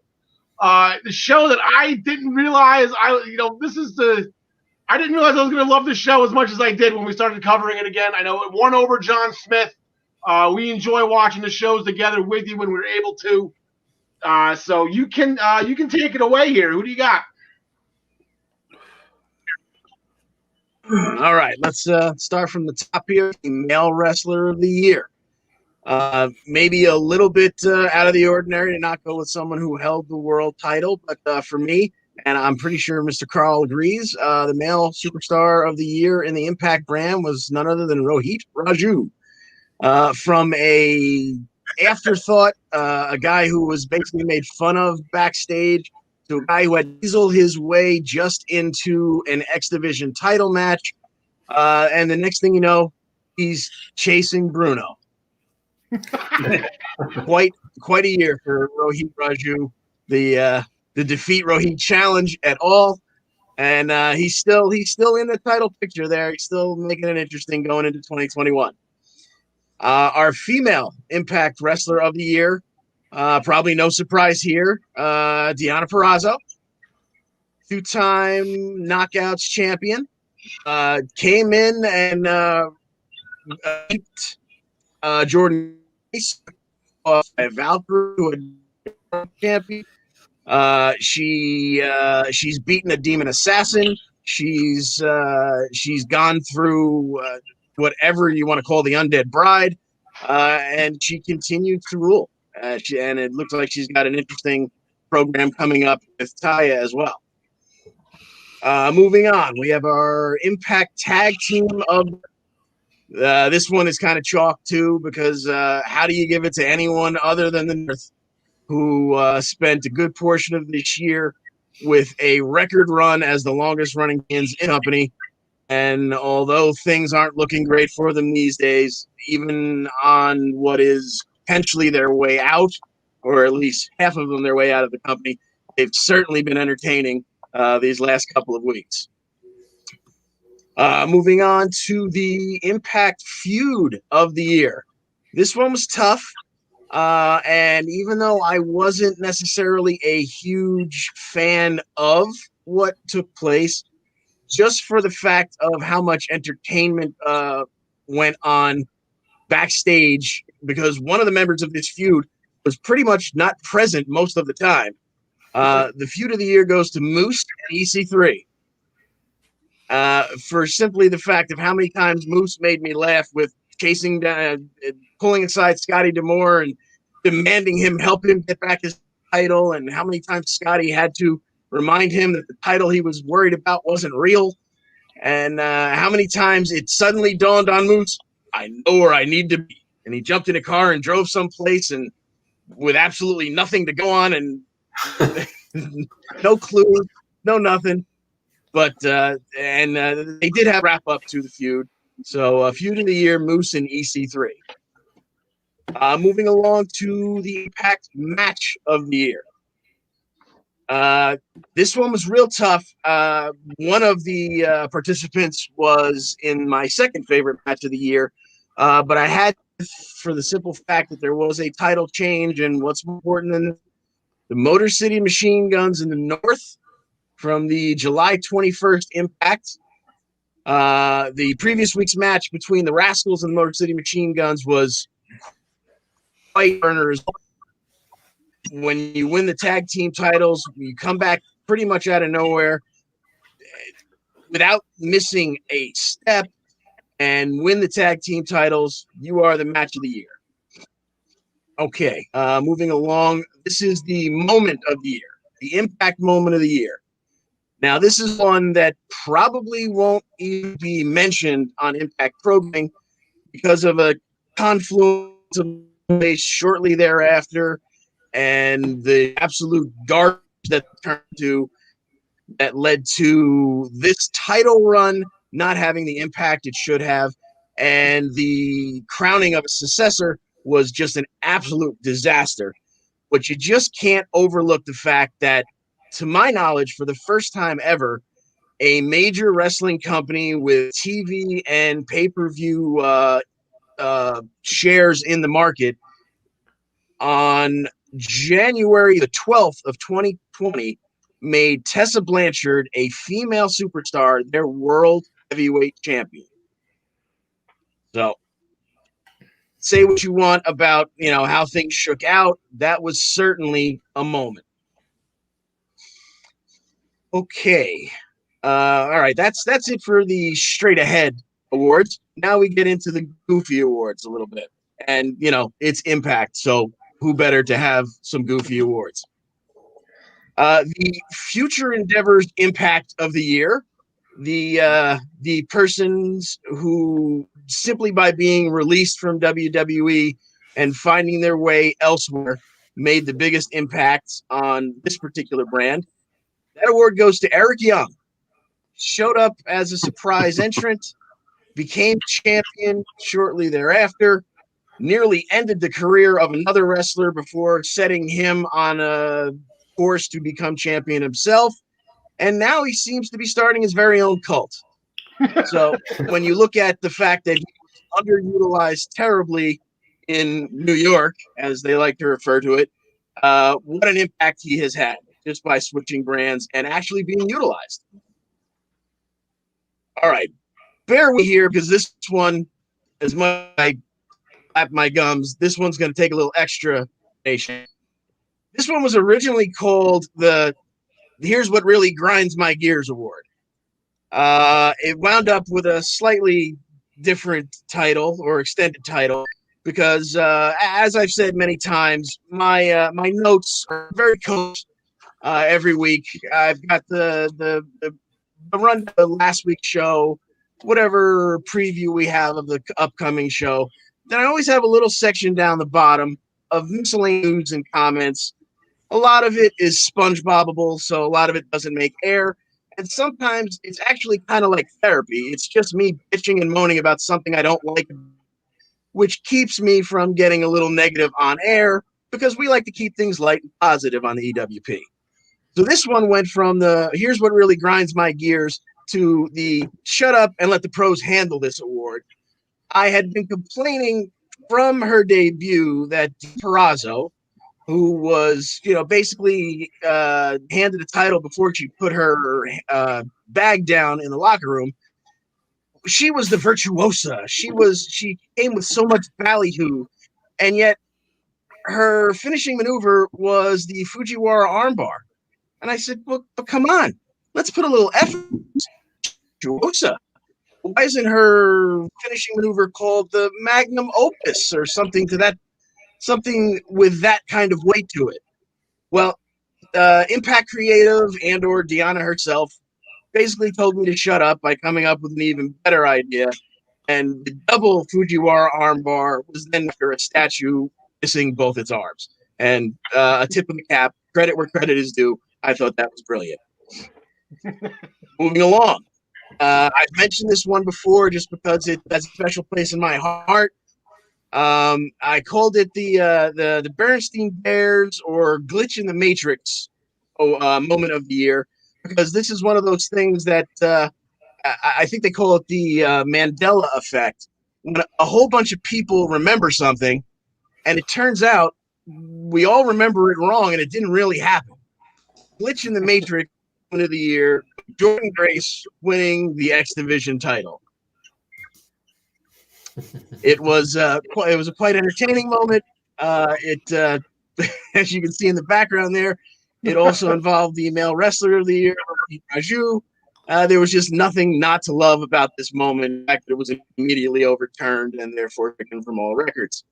the show that I didn't realize I didn't realize I was going to love this show as much as I did when we started covering it again. I know it won over John Smith. We enjoy watching the shows together with you when we're able to. So you can take it away here. Who do you got? All right, let's start from the top here. The male wrestler of the year. Maybe a little bit out of the ordinary to not go with someone who held the world title, but for me, and I'm pretty sure Mr. Karl agrees, the male superstar of the year in the Impact brand was none other than ROHIT, Raju. From a afterthought, a guy who was basically made fun of backstage, to a guy who had weaseled his way just into an X Division title match. And the next thing you know, he's chasing Bruno. Quite a year for ROHIT Raju. The defeat ROHIT challenge at all. And he's still in the title picture there. He's still making it interesting going into 2021. Our female Impact Wrestler of the Year, probably no surprise here, Deonna Purrazzo, 2-time Knockouts champion, came in and beat Jordan off a Valkyrie, who had champion. She's beaten a Demon Assassin. She's gone through whatever you want to call the Undead Bride, and she continues to rule. And it looks like she's got an interesting program coming up with Taya as well. Moving on, we have our Impact Tag Team of this one is kind of chalk too, because how do you give it to anyone other than the North, who spent a good portion of this year with a record run as the longest running in company. And although things aren't looking great for them these days, even on what is potentially their way out, or at least half of them their way out of the company, they've certainly been entertaining these last couple of weeks. Moving on to the Impact feud of the year. This one was tough. And even though I wasn't necessarily a huge fan of what took place, just for the fact of how much entertainment went on backstage, because one of the members of this feud was pretty much not present most of the time. The feud of the year goes to Moose and EC3. For simply the fact of how many times Moose made me laugh with chasing down, pulling aside Scotty D'Amore and demanding him help him get back his title, and how many times Scotty had to remind him that the title he was worried about wasn't real, and how many times it suddenly dawned on Moose, I know where I need to be. And he jumped in a car and drove someplace and with absolutely nothing to go on and no clue, no nothing. But they did have a wrap up to the feud. So feud of the year, Moose and EC3. Moving along to the Impact match of the year. This one was real tough. One of the participants was in my second favorite match of the year, but I had, for the simple fact that there was a title change, and what's more important than the Motor City Machine Guns in the North from the July 21st Impact. The previous week's match between the Rascals and the Motor City Machine Guns was quite burners. When you win the tag team titles, you come back pretty much out of nowhere without missing a step and win the tag team titles. You are the match of the year. Okay, moving along. This is the moment of the year, the Impact moment of the year. Now, this is one that probably won't even be mentioned on Impact Programming because of a confluence of days shortly thereafter and the absolute garbage that led to this title run not having the impact it should have, and the crowning of a successor was just an absolute disaster. But you just can't overlook the fact that, to my knowledge, for the first time ever, a major wrestling company with TV and pay-per-view shares in the market on January the 12th of 2020 made Tessa Blanchard, a female superstar, their world heavyweight champion. So say what you want about, how things shook out. That was certainly a moment. Okay. All right. That's it for the straight ahead awards. Now we get into the goofy awards a little bit. And, it's Impact. So who better to have some goofy awards? The Future Endeavors Impact of the Year. The persons who, simply by being released from WWE and finding their way elsewhere, made the biggest impact on this particular brand. That award goes to Eric Young. Showed up as a surprise entrant, became champion shortly thereafter, nearly ended the career of another wrestler before setting him on a course to become champion himself. And now he seems to be starting his very own cult. So when you look at the fact that he was underutilized terribly in New York, as they like to refer to it, what an impact he has had just by switching brands and actually being utilized. All right. Bear with me here, because this one, as much as I clap my gums, this one's going to take a little extra nation. This one was originally called the Here's What Really Grinds My Gears Award. It wound up with a slightly different title or extended title because, as I've said many times, my notes are very close every week. I've got the run of the last week's show, whatever preview we have of the upcoming show. Then I always have a little section down the bottom of miscellaneous news and comments. A lot of it is SpongeBobable, so a lot of it doesn't make air. And sometimes it's actually kind of like therapy. It's just me bitching and moaning about something I don't like, which keeps me from getting a little negative on air because we like to keep things light and positive on the EWP. So this one went from the Here's What Really Grinds My Gears to the Shut Up and Let the Pros Handle This award. I had been complaining from her debut that Purrazzo, who was, basically handed a title before she put her bag down in the locker room. She was the virtuosa. She came with so much ballyhoo, and yet her finishing maneuver was the Fujiwara armbar. And I said, well, but come on, let's put a little effort. Virtuosa. Why isn't her finishing maneuver called the magnum opus or something with that kind of weight to it? Well, Impact Creative or Deanna herself basically told me to shut up by coming up with an even better idea. And the double Fujiwara armbar was then after a statue missing both its arms. And a tip of the cap, credit where credit is due. I thought that was brilliant. Moving along. I've mentioned this one before just because it has a special place in my heart. I called it the Bernstein Bears or Glitch in the Matrix moment of the year, because this is one of those things that I think they call it the Mandela effect. When a whole bunch of people remember something, and it turns out we all remember it wrong, and it didn't really happen. Glitch in the Matrix moment of the year, Jordynne Grace winning the X Division title. It was a quite entertaining moment. As you can see in the background there, it also involved the male wrestler of the year, RAJU. There was just nothing not to love about this moment. In fact, it was immediately overturned and therefore taken from all records.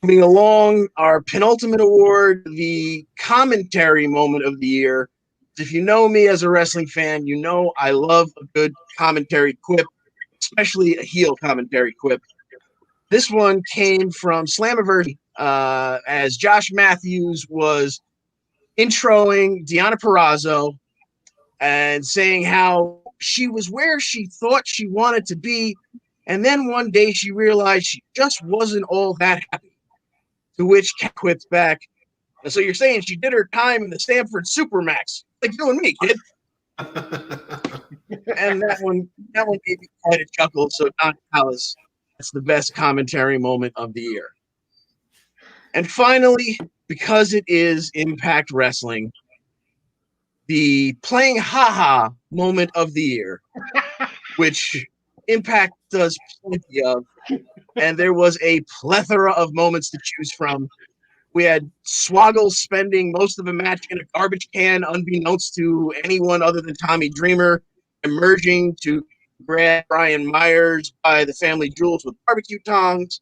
Moving along, our penultimate award, the commentary moment of the year. If you know me as a wrestling fan, you know I love a good commentary quip, especially a heel commentary quip. This one came from Slammiversary as Josh Matthews was introing Deanna Purrazzo and saying how she was where she thought she wanted to be, and then one day she realized she just wasn't all that happy. To which Kat quips back, so you're saying she did her time in the Stanford Supermax, like you and me, kid. And that one gave me quite a chuckle. So Don Callis, that's the best commentary moment of the year. And finally, because it is Impact Wrestling, the playing haha moment of the year, which Impact does plenty of, and there was a plethora of moments to choose from. We had Swoggle spending most of the match in a garbage can, unbeknownst to anyone other than Tommy Dreamer, emerging to grab Brian Myers by the family jewels with barbecue tongs.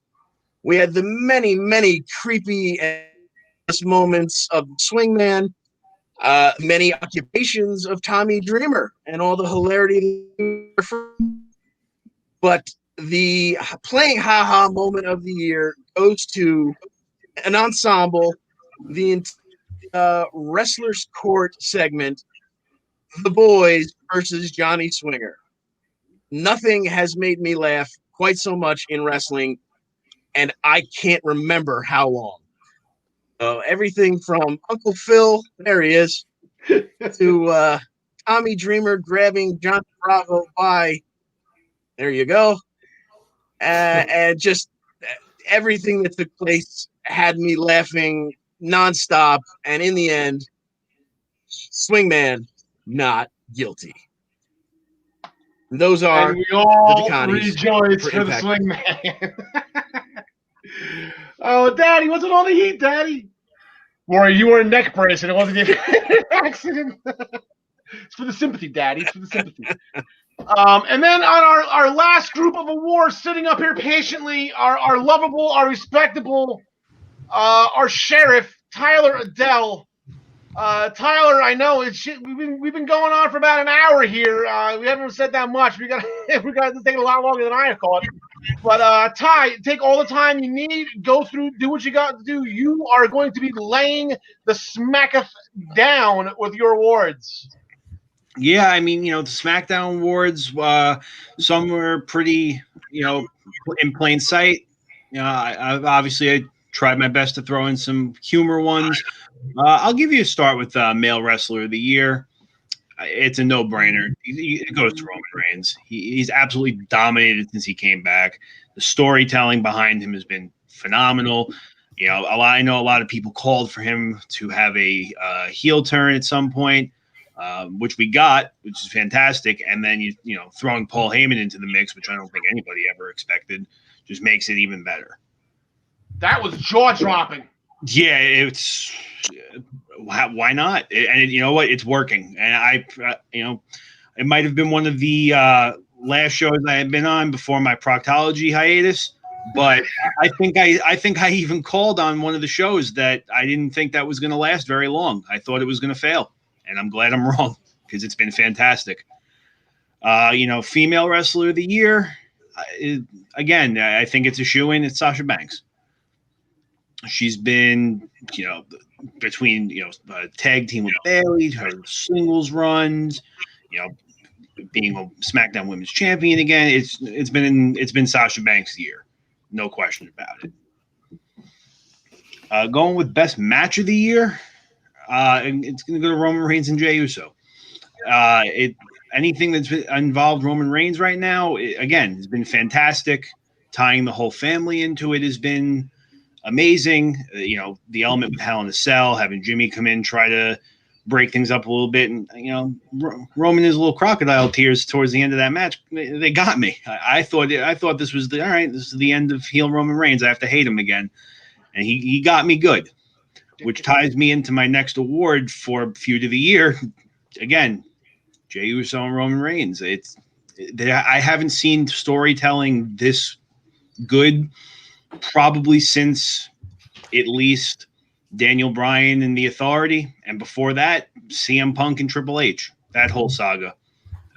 We had the many, many creepy moments of Swingman, many occupations of Tommy Dreamer, and all the hilarity. But the playing haha moment of the year goes to an ensemble, the Wrestlers Court segment, The Boys versus Johnny Swinger. Nothing has made me laugh quite so much in wrestling, and I can't remember how long. Everything from Uncle Phil, there he is, to Tommy Dreamer grabbing John Bravo by, there you go, and just everything that took place had me laughing nonstop, and in the end, Swingman not guilty. And those are and we all the rejoice for the Swingman. Oh, Daddy, what's it on the heat, Daddy? Rory, you were a neck brace, and it wasn't even an accident. It's for the sympathy, Daddy. It's for the sympathy. And then on our last group of awards, sitting up here patiently, our lovable, our respectable, our sheriff, Tyler Adele. Tyler, I know we've been going on for about an hour here. We haven't said that much. We got to take a lot longer than I thought. But Ty, take all the time you need. Go through, do what you got to do. You are going to be laying the smacketh down with your awards. Yeah, I mean, the SmackDown awards, some were pretty, in plain sight. I tried my best to throw in some humor ones. I'll give you a start with Male Wrestler of the Year. it's a no-brainer. It goes to Roman Reigns. He's absolutely dominated since he came back. The storytelling behind him has been phenomenal. You know, I know a lot of people called for him to have a heel turn at some point, which we got, which is fantastic. And then you know, throwing Paul Heyman into the mix, which I don't think anybody ever expected, just makes it even better. That was jaw-dropping. Yeah, it's why not? And you know what? It's working. And you know, it might have been one of the last shows I had been on before my proctology hiatus. But I think I even called on one of the shows that I didn't think that was going to last very long. I thought it was going to fail, and I'm glad I'm wrong because it's been fantastic. You know, female wrestler of the year. Again, I think it's a shoo-in. It's Sasha Banks. She's been, you know, between, you know, tag team with Bayley, her singles runs, you know, being a SmackDown Women's Champion again. It's been Sasha Banks' year, no question about it. Going with best match of the year, it's going to go to Roman Reigns and Jey Uso. Anything that's involved Roman Reigns right now, again, has been fantastic. Tying the whole family into it has been amazing. You know, the element with Hell in a Cell, having Jimmy come in, try to break things up a little bit. And, you know, Roman is a little crocodile tears towards the end of that match. They got me. I thought this was all right. This is the end of heel Roman Reigns. I have to hate him again. And he got me good, which ties me into my next award for Feud of the Year. Again, Jey Uso and Roman Reigns. I haven't seen storytelling this good probably since at least Daniel Bryan and The Authority, and before that, CM Punk and Triple H. That whole saga.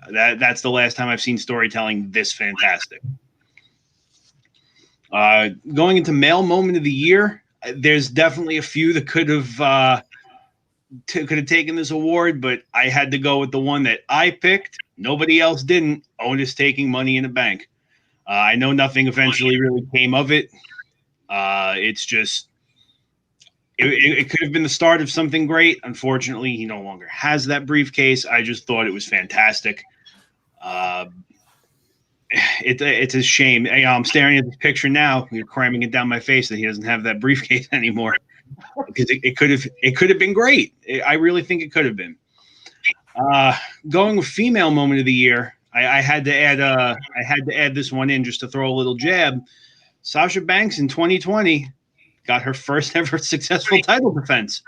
That's the last time I've seen storytelling this fantastic. Going into male moment of the year, there's definitely a few that could have taken this award, but I had to go with the one that I picked. Nobody else didn't. Otis taking Money in the Bank. I know nothing eventually really came of it. It's just it could have been the start of something great. Unfortunately, he no longer has that briefcase. I just thought it was fantastic. It's a shame. I'm staring at this picture now. You're cramming it down my face that he doesn't have that briefcase anymore. Because it could have been great. I really think it could have been. Going with female moment of the year, I had to add this one in just to throw a little jab. Sasha Banks in 2020 got her first ever successful title defense.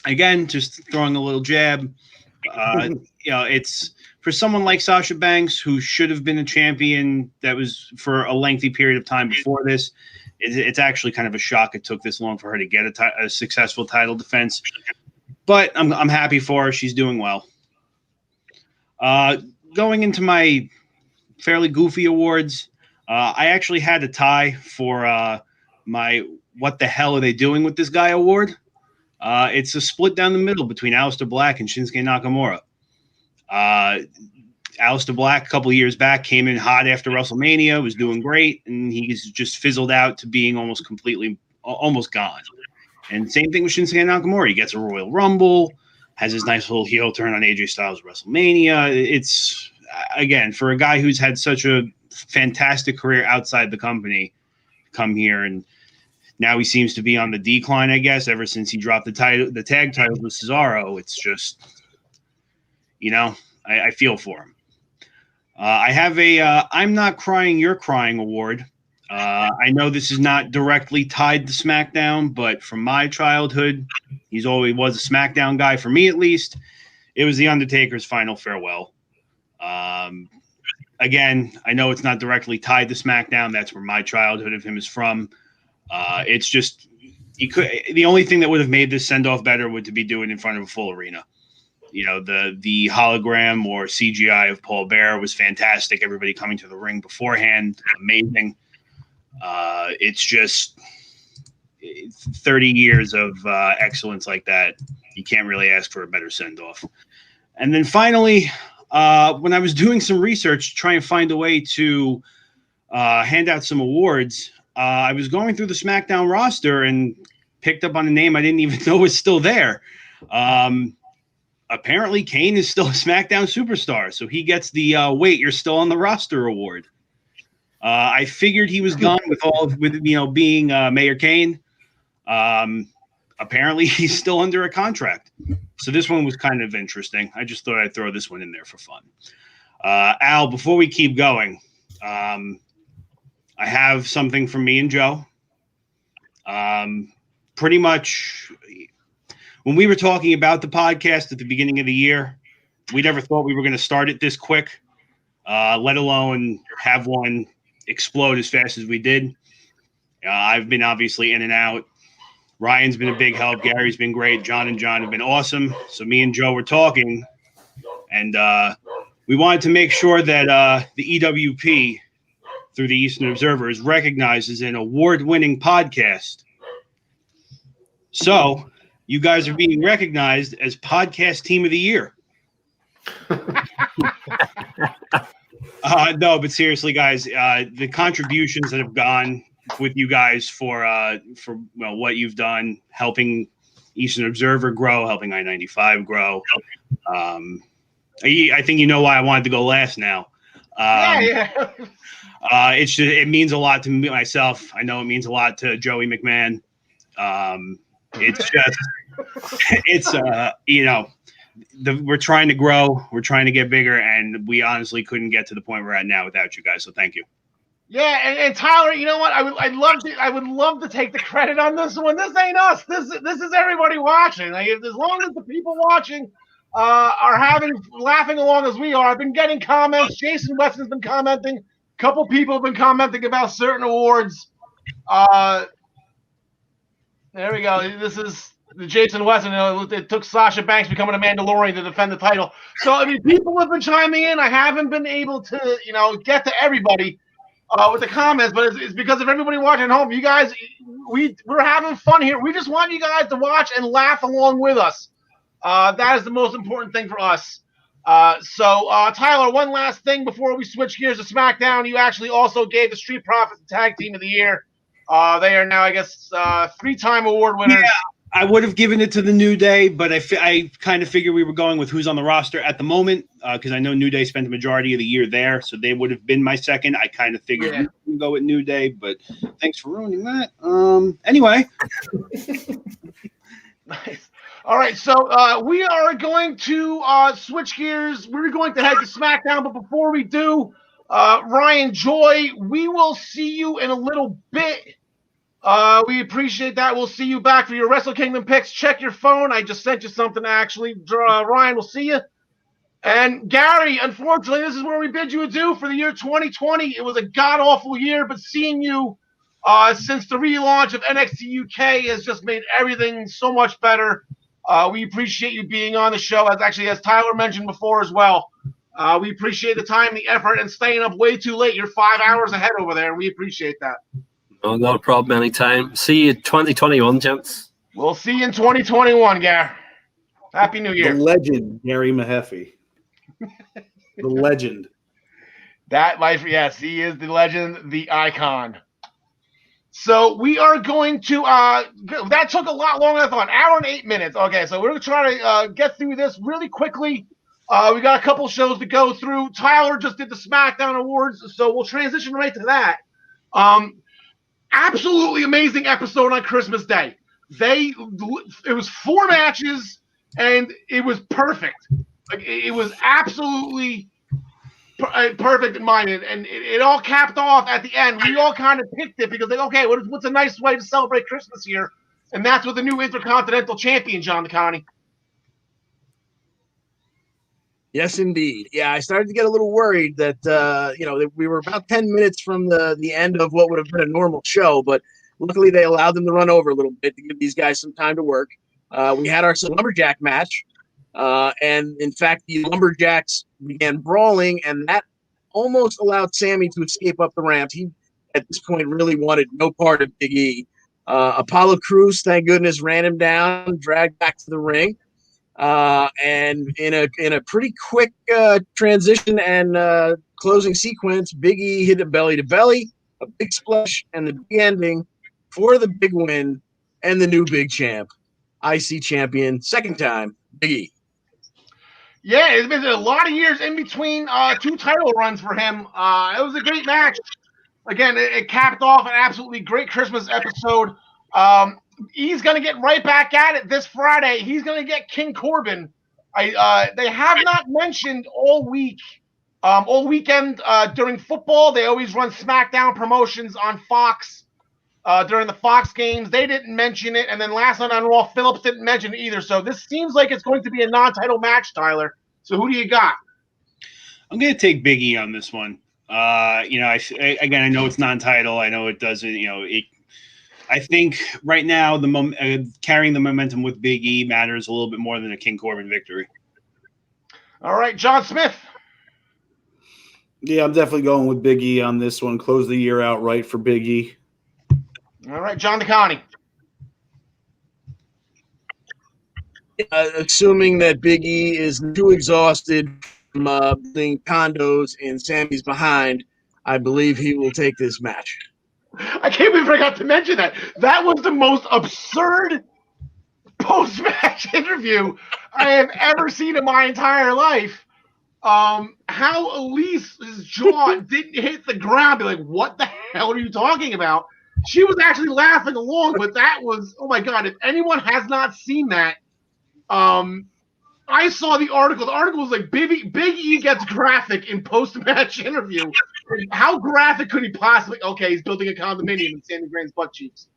Again, just throwing a little jab. You know, it's for someone like Sasha Banks, who should have been a champion that was for a lengthy period of time before this. It's actually kind of a shock it took this long for her to get a successful title defense. But I'm happy for her. She's doing well. Going into my fairly goofy awards, I actually had a tie for my What the Hell Are They Doing with This Guy award. It's a split down the middle between Aleister Black and Shinsuke Nakamura. Aleister Black, a couple of years back, came in hot after WrestleMania, was doing great, and he's just fizzled out to being almost gone. And same thing with Shinsuke Nakamura. He gets a Royal Rumble, has his nice little heel turn on AJ Styles WrestleMania. It's, again, for a guy who's had such a fantastic career outside the company, come here, and now he seems to be on the decline, I guess, ever since he dropped the tag title with Cesaro. It's just, you know, I feel for him. I have a I'm Not Crying, You're Crying award. I know this is not directly tied to SmackDown, but from my childhood, he always was a SmackDown guy, for me at least. It was The Undertaker's Final Farewell. Again, I know it's not directly tied to SmackDown. That's where my childhood of him is from. It's just the only thing that would have made this send-off better would to be doing it in front of a full arena. You know, the hologram or CGI of Paul Bearer was fantastic. Everybody coming to the ring beforehand, amazing. It's just 30 years of excellence like that. You can't really ask for a better send-off. And then finally, when I was doing some research to try and find a way to hand out some awards, I was going through the SmackDown roster and picked up on a name I didn't even know was still there. apparently Kane is still a SmackDown superstar, so he gets the wait, you're still on the roster award. I figured he was gone being Mayor Kane. Apparently he's still under a contract. So this one was kind of interesting. I just thought I'd throw this one in there for fun. Al, before we keep going, I have something from me and Joe. Pretty much when we were talking about the podcast at the beginning of the year, we never thought we were going to start it this quick, let alone have one explode as fast as we did. I've been obviously in and out. Ryan's been a big help. Gary's been great. John and John have been awesome. So me and Joe were talking, and we wanted to make sure that the EWP, through the Eastern Observer, is recognized as an award-winning podcast. So you guys are being recognized as Podcast Team of the Year. No, but seriously, guys, the contributions that have gone with you guys for what you've done, helping Eastern Observer grow, helping I-95 grow. I think you know why I wanted to go last now. It's just, it means a lot to me myself. I know it means a lot to Joey McMahon. It's just, we're trying to grow, we're trying to get bigger, and we honestly couldn't get to the point we're at now without you guys. So thank you. Yeah, and Tyler, you know what? I would love to take the credit on this one. This ain't us. This is everybody watching. Like, as long as the people watching are laughing along as we are. I've been getting comments. Jason Weston's been commenting. A couple people have been commenting about certain awards. There we go. This is the Jason Weston. It took Sasha Banks becoming a Mandalorian to defend the title. So I mean, people have been chiming in. I haven't been able to, get to everybody with the comments, but it's because of everybody watching at home. You guys, we're having fun here. We just want you guys to watch and laugh along with us. That is the most important thing for us. So Tyler, one last thing before we switch gears to SmackDown. You actually also gave the Street Profits the Tag Team of the Year. They are now, I guess, 3-time award winners. Yeah, I would have given it to the New Day, but I kind of figured we were going with who's on the roster at the moment, because I know New Day spent the majority of the year there, so they would have been my second. I kind of figured we would go with New Day, but thanks for ruining that. Anyway. Nice. All right, so we are going to switch gears. We're going to head to SmackDown, but before we do, Ryan Joy, we will see you in a little bit. We appreciate that. We'll see you back for your Wrestle Kingdom picks. Check your phone. I just sent you something, actually. Ryan, we'll see you. And Gary, unfortunately, this is where we bid you adieu for the year 2020. It was a god-awful year, but seeing you since the relaunch of NXT UK has just made everything so much better. We appreciate you being on the show, as Tyler mentioned before as well. We appreciate the time, the effort, and staying up way too late. You're 5 hours ahead over there. We appreciate that. Oh, not a problem anytime. See you 2021, gents. We'll see you in 2021, Gar. Happy New Year. The legend, Gary Mehaffy. The legend. Yes, he is the legend, the icon. So we are going to that took a lot longer than I thought. An hour and 8 minutes. Okay, so we're going to try to get through this really quickly. We got a couple shows to go through. Tyler just did the SmackDown Awards, so we'll transition right to that. Absolutely amazing episode on Christmas Day. It was 4 matches, and it was perfect. Like, it was absolutely perfect in my opinion, and it all capped off at the end. We all kind of picked it because, what's a nice way to celebrate Christmas here? And that's with the new Intercontinental Champion, John DeConnie. Yes, indeed. Yeah, I started to get a little worried that that we were about 10 minutes from the end of what would have been a normal show, but luckily they allowed them to run over a little bit to give these guys some time to work. We had our lumberjack match, and in fact, the lumberjacks began brawling, and that almost allowed Sammy to escape up the ramp. He, at this point, really wanted no part of Big E. Apollo Crews, thank goodness, ran him down, dragged back to the ring. And in a pretty quick transition and closing sequence, Big E hit a belly to belly, a big splash, and the big ending for the big win and the new big champ, IC champion, second time, Big E. Yeah, it's been a lot of years in between two title runs for him. It was a great match. Again, it capped off an absolutely great Christmas episode. He's going to get right back at it this Friday. He's going to get King Corbin. They have not mentioned all weekend during football. They always run SmackDown promotions on Fox during the Fox games. They didn't mention it. And then last night on Raw, Phillips didn't mention it either. So this seems like it's going to be a non-title match, Tyler. So who do you got? I'm going to take Big E on this one. You know, again, I know it's non-title. I know it doesn't, you know, I think right now carrying the momentum with Big E matters a little bit more than a King Corbin victory. All right, John Smith. Yeah, I'm definitely going with Big E on this one. Close the year out right for Big E. All right, John DeConnie. Assuming that Big E is too exhausted from building condos in Sammy's behind, I believe he will take this match. I can't believe I forgot to mention that. That was the most absurd post-match interview I have ever seen in my entire life. How Elise's jaw didn't hit the ground. Be like, what the hell are you talking about? She was actually laughing along, but that was, oh my God, if anyone has not seen that, I saw the article. The article was like, Big E gets graphic in post-match interview. How graphic could he possibly? Okay, he's building a condominium in Sandy Grain's butt cheeks.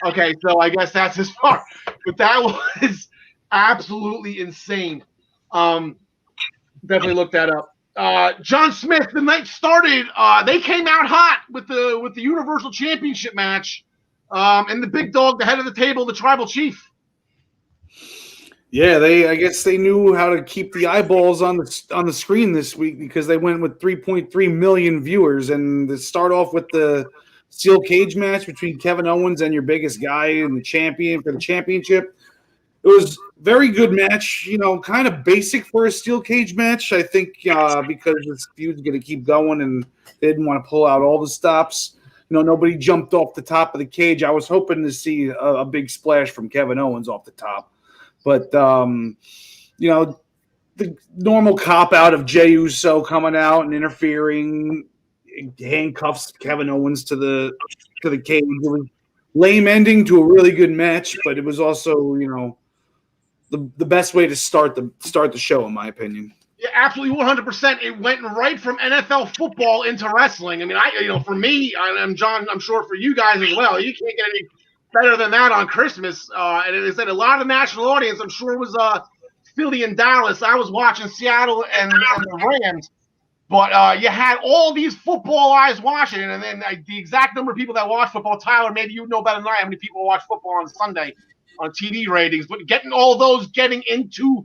Okay, so I guess that's his part. But that was absolutely insane. Definitely look that up. John Smith, the night started. They came out hot with the Universal Championship match, and the big dog, the head of the table, the Tribal Chief. Yeah, I guess they knew how to keep the eyeballs on the screen this week because they went with 3.3 million viewers, and to start off with the steel cage match between Kevin Owens and your biggest guy and the champion for the championship. It was very good match, you know, kind of basic for a steel cage match. I think because this feud's going to keep going and they didn't want to pull out all the stops. You know, nobody jumped off the top of the cage. I was hoping to see a big splash from Kevin Owens off the top. But, you know, the normal cop-out of Jey Uso coming out and interfering, handcuffs Kevin Owens to the cage. It was lame ending to a really good match, but it was also, you know, the best way to start the show, in my opinion. Yeah, absolutely, 100%. It went right from NFL football into wrestling. I mean, for me, I'm John. I'm sure for you guys as well. You can't get any better than that on Christmas. And it said a lot of the national audience, I'm sure, was Philly and Dallas. I was watching Seattle and the Rams. But you had all these football eyes watching, and then the exact number of people that watch football, Tyler, maybe you know better than I how many people watch football on Sunday on TV ratings. But getting all those getting into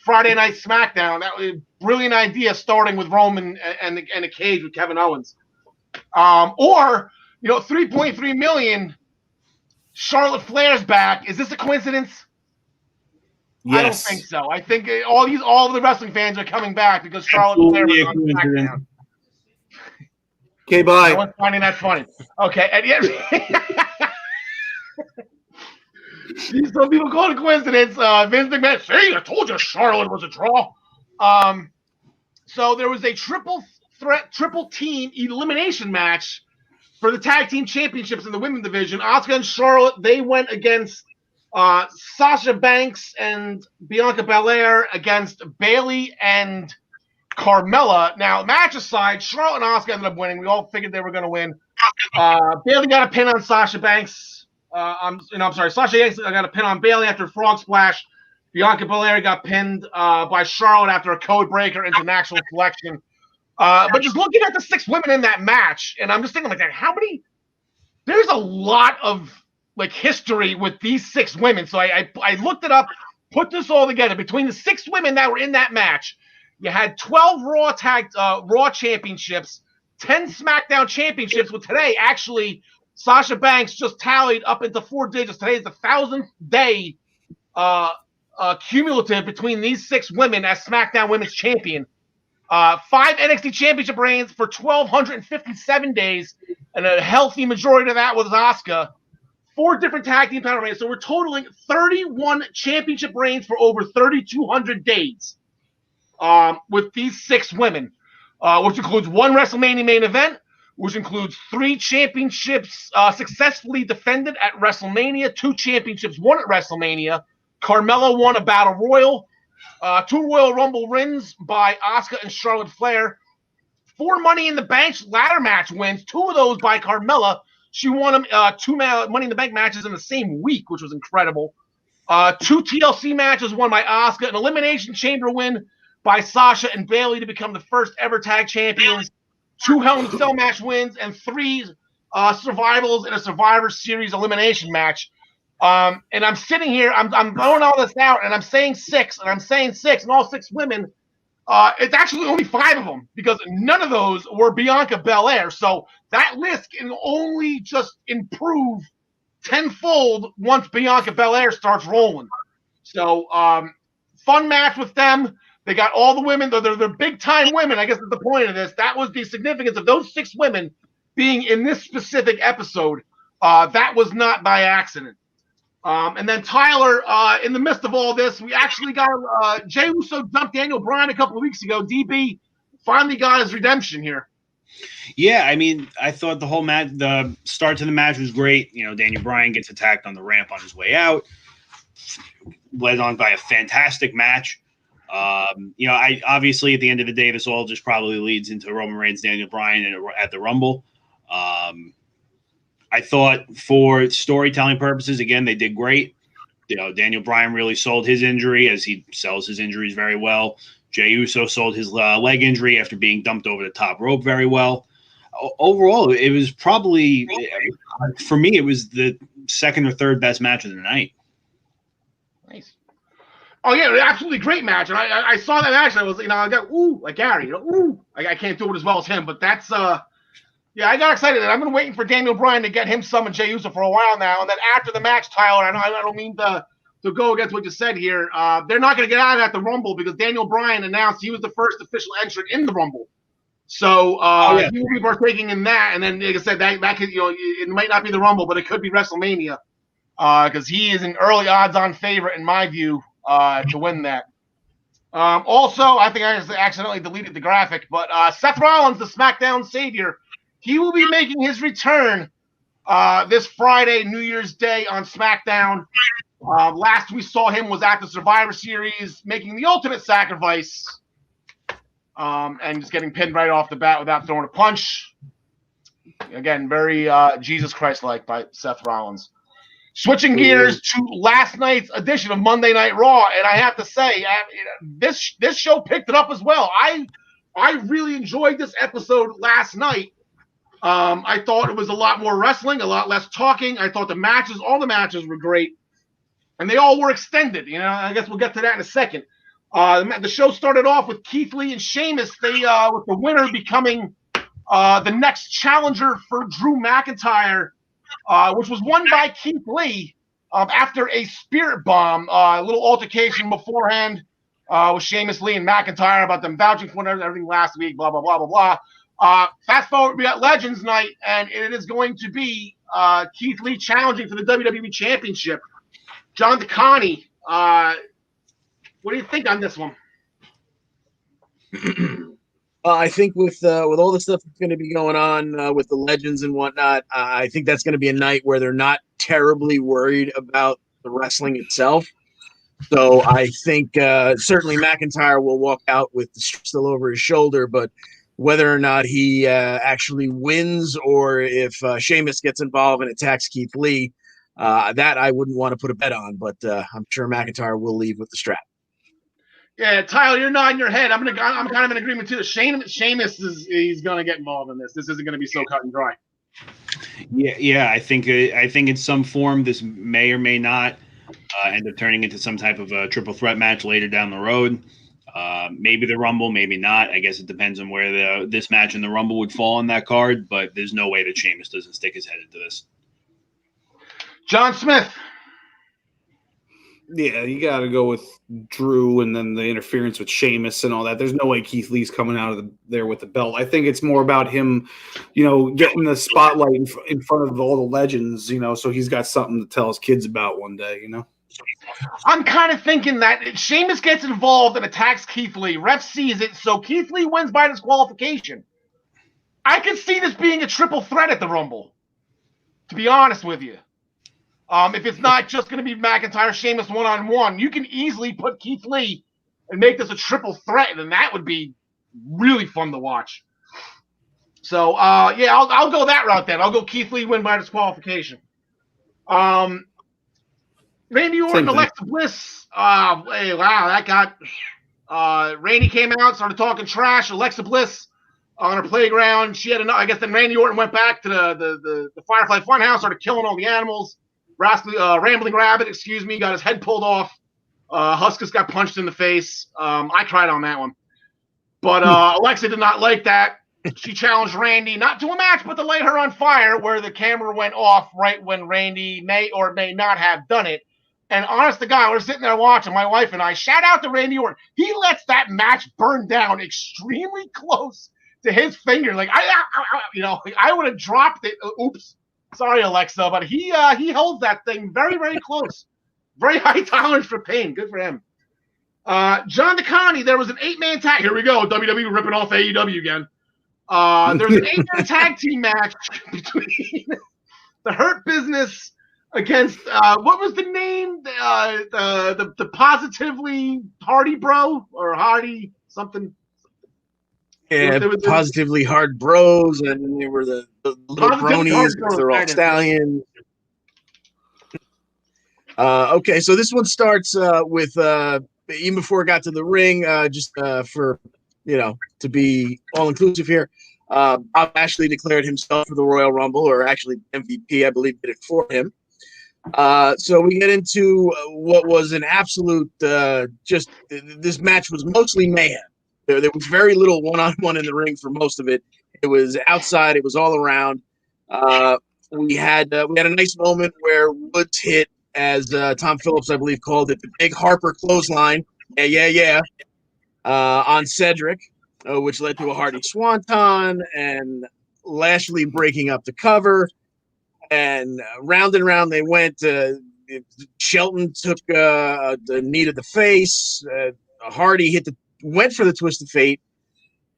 Friday Night SmackDown, that was a brilliant idea, starting with Roman and the cage with Kevin Owens. Or, 3.3 million, Charlotte Flair's back. Is this a coincidence? Yes. I don't think so. I think all of the wrestling fans are coming back because Charlotte Flair was on SmackDown. Okay, bye. I was finding that funny. Okay, and yet some people call it a coincidence. Vince McMahon, see, I told you Charlotte was a draw. So there was a triple team elimination match for the tag team championships in the women's division. Asuka and Charlotte, they went against Sasha Banks and Bianca Belair against Bayley and Carmella. Now, match aside, Charlotte and Asuka ended up winning. We all figured they were going to win. Bayley got a pin on Sasha Banks. Sasha Banks got a pin on Bayley after a frog splash. Bianca Belair got pinned by Charlotte after a code breaker into national collection. But just looking at the 6 women in that match, and I'm just thinking how many? There's a lot of history with these 6 women. So I looked it up, put this all together. Between the 6 women that were in that match, you had 12 Raw championships, 10 SmackDown championships. With today, actually, Sasha Banks just tallied up into 4 digits. Today is the 1,000th day cumulative between these 6 women as SmackDown Women's Champion. 5 NXT Championship reigns for 1,257 days, and a healthy majority of that was Asuka. 4 different tag team title reigns, so we're totaling 31 championship reigns for over 3,200 days. with these 6 women, which includes 1 WrestleMania main event, which includes 3 championships successfully defended at WrestleMania, 2 championships won at WrestleMania. Carmella won a Battle Royal, 2 Royal Rumble wins by Asuka and Charlotte Flair, 4 Money in the Bank ladder match wins, 2 of those by Carmella. She won 2 Money in the Bank matches in the same week, which was incredible. 2 TLC matches won by Asuka, an Elimination Chamber win by Sasha and Bayley to become the first ever tag champions, 2 Hell in a Cell match wins, and 3 survivals in a Survivor Series elimination match. And I'm sitting here, I'm throwing all this out, and I'm saying 6, and all 6 women. It's actually only 5 of them, because none of those were Bianca Belair. So that list can only just improve tenfold once Bianca Belair starts rolling. So fun match with them. They got all the women. They're big time women. I guess is the point of this. That was the significance of those 6 women being in this specific episode. That was not by accident. And then Tyler, in the midst of all this, we actually got Jey Uso dumped Daniel Bryan a couple of weeks ago. DB finally got his redemption here. Yeah, I mean, I thought the whole match, the start to the match was great. You know, Daniel Bryan gets attacked on the ramp on his way out, led on by a fantastic match. You know, I obviously at the end of the day, this all just probably leads into Roman Reigns, Daniel Bryan at the Rumble. I thought for storytelling purposes, again, they did great. You know, Daniel Bryan really sold his injury, as he sells his injuries very well. Jey Uso sold his leg injury after being dumped over the top rope very well. Overall, it was probably, for me, it was the 2nd or 3rd best match of the night. Nice. Oh, yeah, absolutely great match. And I saw that match, and I was, you know, I got, ooh, like Gary, you know, ooh. I can't do it as well as him, but that's, yeah, I got excited. I've been waiting for Daniel Bryan to get him summoned Jey Uso for a while now. And then after the match, Tyler, I don't mean to go against what you said here. They're not going to get out of that the Rumble, because Daniel Bryan announced he was the first official entrant in the Rumble. So he will be partaking in that. And then, like I said, that could, you know, it might not be the Rumble, but it could be WrestleMania, because he is an early odds-on favorite in my view to win that. Also, I think I just accidentally deleted the graphic, but Seth Rollins, the SmackDown Savior, he will be making his return this Friday, New Year's Day on SmackDown. Last we saw him was at the Survivor Series, making the ultimate sacrifice, and just getting pinned right off the bat without throwing a punch. Again, very Jesus Christ-like by Seth Rollins. Switching gears to last night's edition of Monday Night Raw, and I have to say, this show picked it up as well. I really enjoyed this episode last night. I thought it was a lot more wrestling, a lot less talking. I thought all the matches were great. And they all were extended. You know, I guess we'll get to that in a second. The show started off with Keith Lee and Sheamus. With the winner becoming the next challenger for Drew McIntyre, which was won by Keith Lee after a spirit bomb, a little altercation beforehand with Sheamus, Lee, and McIntyre about them vouching for everything last week, blah, blah, blah, blah, blah. Fast forward, we got Legends Night, and it is going to be Keith Lee challenging for the WWE Championship. John DeConnie, what do you think on this one? I think with all the stuff that's going to be going on with the Legends and whatnot, I think that's going to be a night where they're not terribly worried about the wrestling itself. So I think certainly McIntyre will walk out with the strap still over his shoulder, but whether or not he actually wins or if Sheamus gets involved and attacks Keith Lee, that I wouldn't want to put a bet on, but I'm sure McIntyre will leave with the strap. Yeah, Tyler, you're nodding your head. I'm kind of in agreement too. Sheamus he's gonna get involved in this. This isn't gonna be so cut and dry. Yeah. I think in some form this may or may not end up turning into some type of a triple threat match later down the road. Maybe the Rumble, maybe not. I guess it depends on where this match in the Rumble would fall on that card. But there's no way that Sheamus doesn't stick his head into this. John Smith. Yeah, you got to go with Drew and then the interference with Sheamus and all that. There's no way Keith Lee's coming out of there with the belt. I think it's more about him, getting the spotlight in front of all the legends, so he's got something to tell his kids about one day, I'm kind of thinking that Sheamus gets involved and attacks Keith Lee. Ref sees it, so Keith Lee wins by disqualification. I could see this being a triple threat at the Rumble, to be honest with you. If it's not just going to be McIntyre, Sheamus one-on-one, you can easily put Keith Lee and make this a triple threat, and that would be really fun to watch. So, yeah, I'll go that route then. I'll go Keith Lee win by disqualification. Randy Orton, Alexa Bliss. Hey, wow, that got Randy came out, started talking trash. Alexa Bliss on her playground. She had enough. I guess then Randy Orton went back to the Firefly Funhouse, started killing all the animals. Rambling Rabbit, got his head pulled off. Huskus got punched in the face. I cried on that one. But Alexa did not like that. She challenged Randy not to a match, but to light her on fire, where the camera went off right when Randy may or may not have done it. And honest to God, we're sitting there watching, my wife and I. Shout out to Randy Orton. He lets that match burn down extremely close to his finger. Like I would have dropped it. Oops, sorry Alexa, but he holds that thing very, very close. Very high tolerance for pain. Good for him. John DeConnie, there was an 8-man tag. Here we go. WWE ripping off AEW again. There's an 8-man tag team match between the Hurt Business against what was the name? The Positively Hardy Bro or Hardy something. Yeah, Positively Hard Bros, and they were the little bronies because they're all stallions. Okay, so this one starts with even before it got to the ring, just for to be all inclusive here. Bob Lashley declared himself for the Royal Rumble, or actually MVP, I believe, did it for him. So we get into what was an absolute this match was mostly mayhem. There was very little one-on-one in the ring for most of it. It was outside. It was all around. We had a nice moment where Woods hit, as Tom Phillips, I believe, called it, the big Harper clothesline. On Cedric, which led to a Hardy Swanton and Lashley breaking up the cover. And round and round they went. Shelton took the knee to the face. Hardy went for the twist of fate.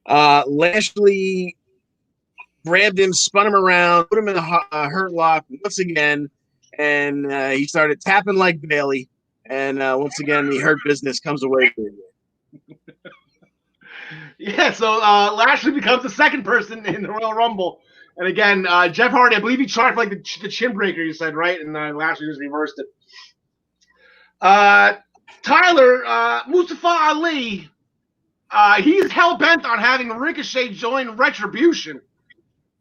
Lashley grabbed him, spun him around, put him in a hurt lock once again, and he started tapping like Bailey. And once again, the Hurt Business comes away with it. Yeah, so Lashley becomes the second person in the Royal Rumble. And again, Jeff Hardy, I believe he charged like the chin breaker, you said, right? And Lashley just reversed it. Tyler, Mustafa Ali, he's hell-bent on having Ricochet join Retribution.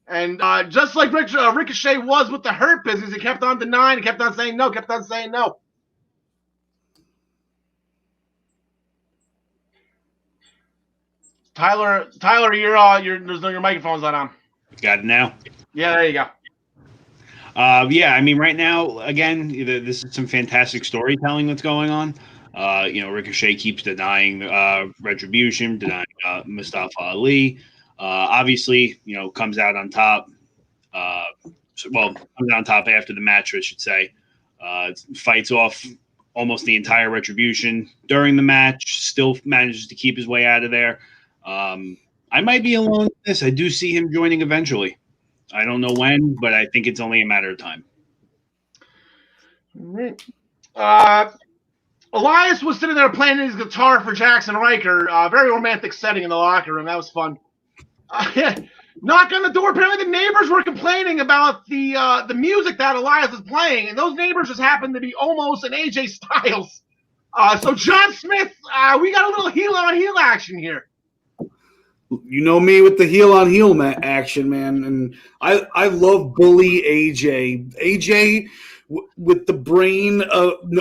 And just like Ricochet was with the Hurt Business, he kept on denying, he kept on saying no, Tyler, your microphone's not on. Got it now? Yeah, there you go. Yeah, I mean, right now, again, this is some fantastic storytelling that's going on. Ricochet keeps denying Retribution, denying Mustafa Ali. Obviously, comes out on top. Comes out on top after the match, I should say. Fights off almost the entire Retribution during the match. Still manages to keep his way out of there. I might be alone in this. I do see him joining eventually. I don't know when, but I think it's only a matter of time. Elias was sitting there playing his guitar for Jackson Riker. Very romantic setting in the locker room. That was fun. Knock on the door. Apparently the neighbors were complaining about the music that Elias was playing, and those neighbors just happened to be Omos and AJ Styles. So John Smith, we got a little heel-on-heel action here. You know me with the heel-on-heel action, man, and I love bully AJ. AJ with the brain,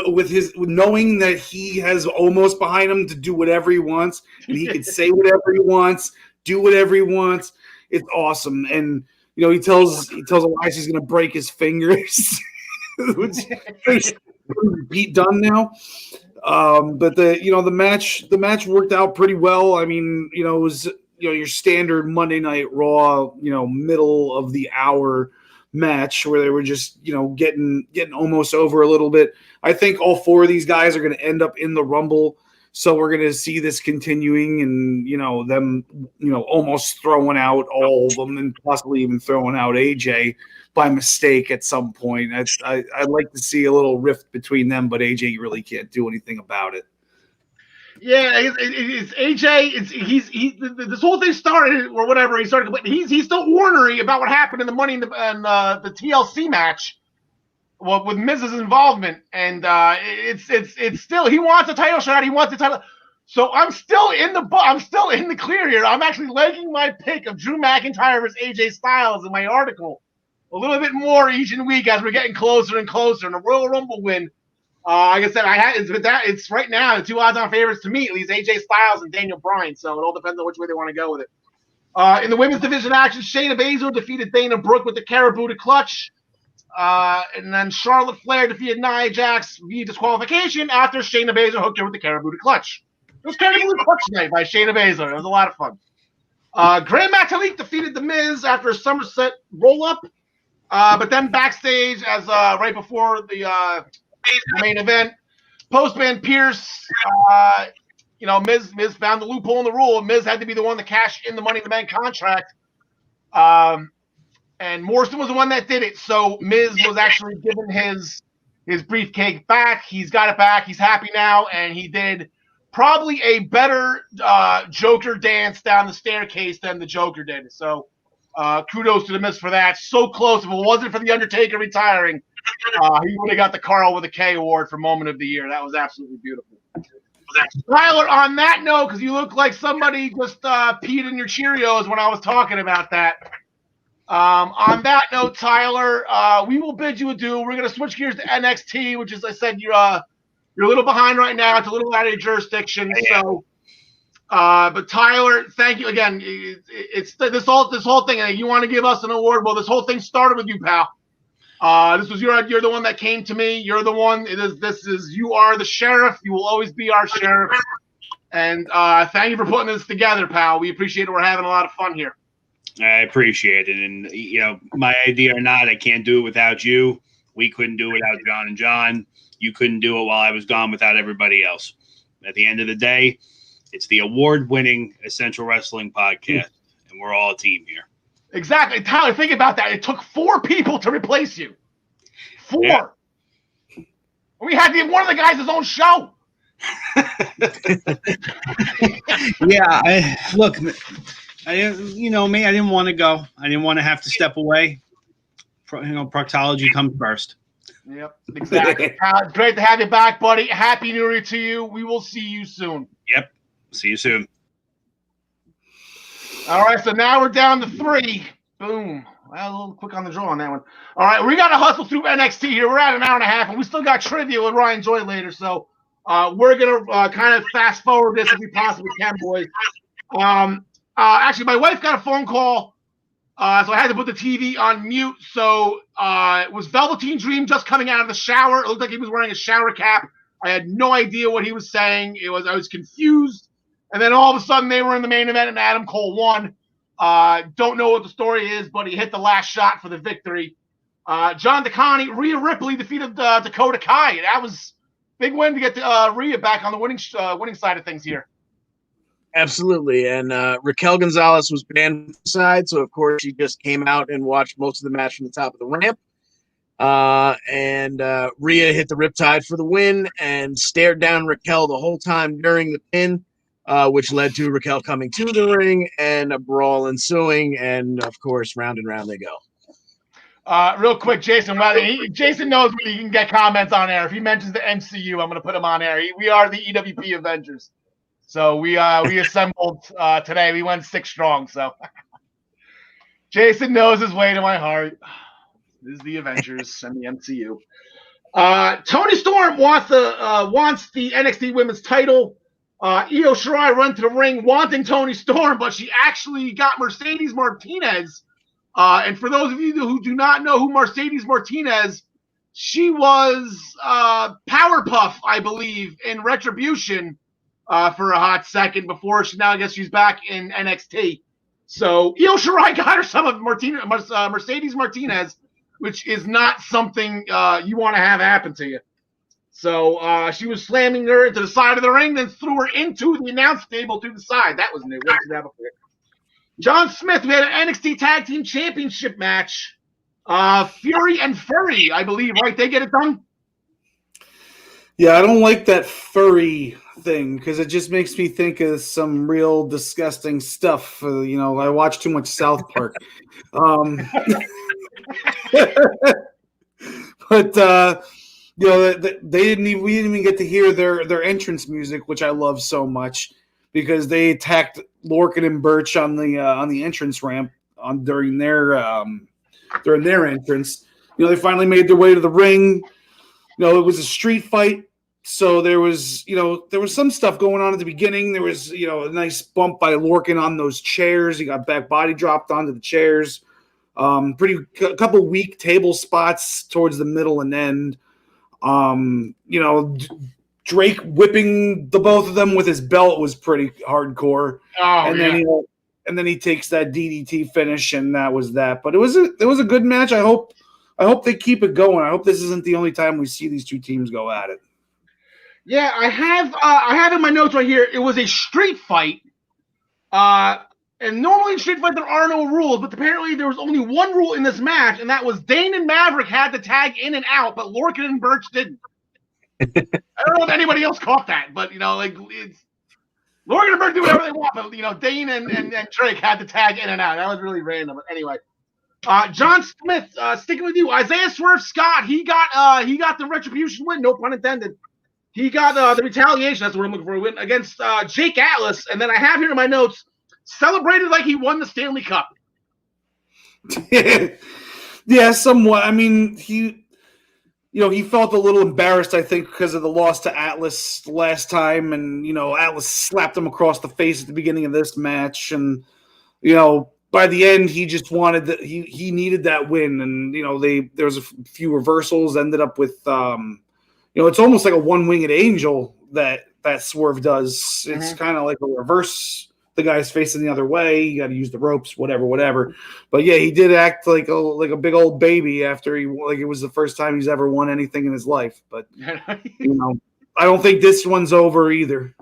with knowing that he has Omos behind him to do whatever he wants, and he can say whatever he wants, do whatever he wants. It's awesome, and he tells Elias he's going to break his fingers, which is Pete Dunne now. But the match worked out pretty well. I mean, it was your standard Monday Night Raw, middle of the hour match where they were just, getting almost over a little bit. I think all 4 of these guys are going to end up in the Rumble. So we're going to see this continuing and, them, almost throwing out all of them and possibly even throwing out AJ by mistake at some point. I'd like to see a little rift between them, but AJ really can't do anything about it. Yeah, it's AJ. This whole thing started or whatever. He started, but he's still ornery about what happened in the Money in the TLC match, with Miz's involvement, and it's still he wants a title shot. He wants the title. So I'm still in the clear here. I'm actually legging my pick of Drew McIntyre versus AJ Styles in my article a little bit more each week as we're getting closer and closer. And a Royal Rumble win. Like I said, it's right now the 2 odds-on favorites to me, at least AJ Styles and Daniel Bryan. So it all depends on which way they want to go with it. In the women's division action, Shayna Baszler defeated Dana Brooke with the Karabuta clutch. And then Charlotte Flair defeated Nia Jax via disqualification after Shayna Baszler hooked her with the Karabuta clutch. It was Karabuta clutch night by Shayna Baszler. It was a lot of fun. Grand Metalik defeated The Miz after a Somerset roll-up. But then backstage, as right before the main event, Postman Pierce, Miz found the loophole in the rule. Miz had to be the one to cash in the Money in the Bank contract. And Morrison was the one that did it. So Miz was actually given his briefcase back. He's got it back. He's happy now. And he did probably a better Joker dance down the staircase than the Joker did. So kudos to the Miz for that. So close. If it wasn't for the Undertaker retiring, he would have got the Karl with a K award for Moment of the Year. That was absolutely beautiful. Tyler, on that note, because you look like somebody just peed in your Cheerios when I was talking about that. On that note, Tyler, we will bid you adieu. We're going to switch gears to NXT, which, as I said, you're a little behind right now. It's a little out of your jurisdiction. So, but Tyler, thank you again. It's this whole thing. You want to give us an award? Well, this whole thing started with you, pal. You're the one that came to me. You're the one. You are the sheriff. You will always be our sheriff. And thank you for putting this together, pal. We appreciate it. We're having a lot of fun here. I appreciate it. And, my idea or not, I can't do it without you. We couldn't do it without John and John. You couldn't do it while I was gone without everybody else. At the end of the day, it's the award-winning Essential Wrestling podcast, and we're all a team here. Exactly. Tyler, think about that. It took 4 people to replace you. 4. Yeah. We had one of the guys' own show. Yeah. Look, I didn't want to go. I didn't want to have to step away. Proctology comes first. Yep, exactly. Great to have you back, buddy. Happy New Year to you. We will see you soon. Yep. See you soon. All right, so now we're down to 3. Boom. Well, a little quick on the draw on that one. All right, we got to hustle through NXT here. We're at an hour and a half, and we still got trivia with Ryan Joy later. So we're going to kind of fast forward this if we possibly can, boys. Actually, my wife got a phone call, so I had to put the TV on mute. So it was Velveteen Dream just coming out of the shower. It looked like he was wearing a shower cap. I had no idea what he was saying. I was confused. And then all of a sudden, they were in the main event, and Adam Cole won. Don't know what the story is, but he hit the last shot for the victory. John DeConnie, Rhea Ripley defeated Dakota Kai. That was a big win to get Rhea back on the winning side of things here. Absolutely. And Raquel Gonzalez was banned from the side, so of course she just came out and watched most of the match from the top of the ramp. And Rhea hit the Riptide for the win and stared down Raquel the whole time during the pin, which led to Raquel coming to the ring and a brawl ensuing. And of course, round and round they go. Real quick, Jason. Jason knows he can get comments on air. If he mentions the MCU, I'm going to put him on air. We are the EWP Avengers. So we assembled today. We went 6 strong. So Jason knows his way to my heart. This is the Avengers and the MCU. Toni Storm wants the NXT Women's title. Io Shirai run to the ring wanting Toni Storm, but she actually got Mercedes Martinez. And for those of you who do not know who Mercedes Martinez, she was Powerpuff, I believe, in Retribution. For a hot second before I guess she's back in NXT. So Io Shirai got her some of Mercedes Martinez. which is not something you want to have happen to you. So she was slamming her to the side of the ring, then threw her into the announce table to the side. That was new. What did that before? John Smith, we had an NXT Tag Team Championship match. Fury and Furry, I believe, right? They get it done? Yeah, I don't like that furry thing because it just makes me think of some real disgusting stuff. I watch too much South Park. But we didn't even get to hear their entrance music, which I love so much, because they attacked Lorcan and Birch on the entrance ramp during their entrance. They finally made their way to the ring. It was a street fight, so there was some stuff going on at the beginning. There was a nice bump by Lorcan on those chairs. He got back body dropped onto the chairs. A couple weak table spots towards the middle and end. Drake whipping the both of them with his belt was pretty hardcore. And then he takes that DDT finish, and that was that. But it was a good match. I hope they keep it going. I hope this isn't the only time we see these two teams go at it. Yeah, I have in my notes right here. It was a street fight. And normally in street fight there are no rules, but apparently there was only one rule in this match, and that was Dane and Maverick had to tag in and out, but Lorcan and Birch didn't. I don't know if anybody else caught that, but it's Lorcan and Birch do whatever they want, but Dane and Drake had to tag in and out. That was really random. But anyway, John Smith, sticking with you, Isaiah Swerve Scott, he got the retribution win, no pun intended. He got the retaliation. That's what I'm looking for. Win against Jake Atlas, and then I have here in my notes, celebrated like he won the Stanley Cup. Yeah, somewhat. I mean, he felt a little embarrassed, I think, because of the loss to Atlas last time, and Atlas slapped him across the face at the beginning of this match, and by the end he just wanted that he needed that win, and there was a few reversals, ended up with it's almost like a one-winged angel that Swerve does. It's kind of like a reverse. The guy's facing the other way. You got to use the ropes, whatever. But yeah, he did act like a big old baby after it was the first time he's ever won anything in his life. But I don't think this one's over either.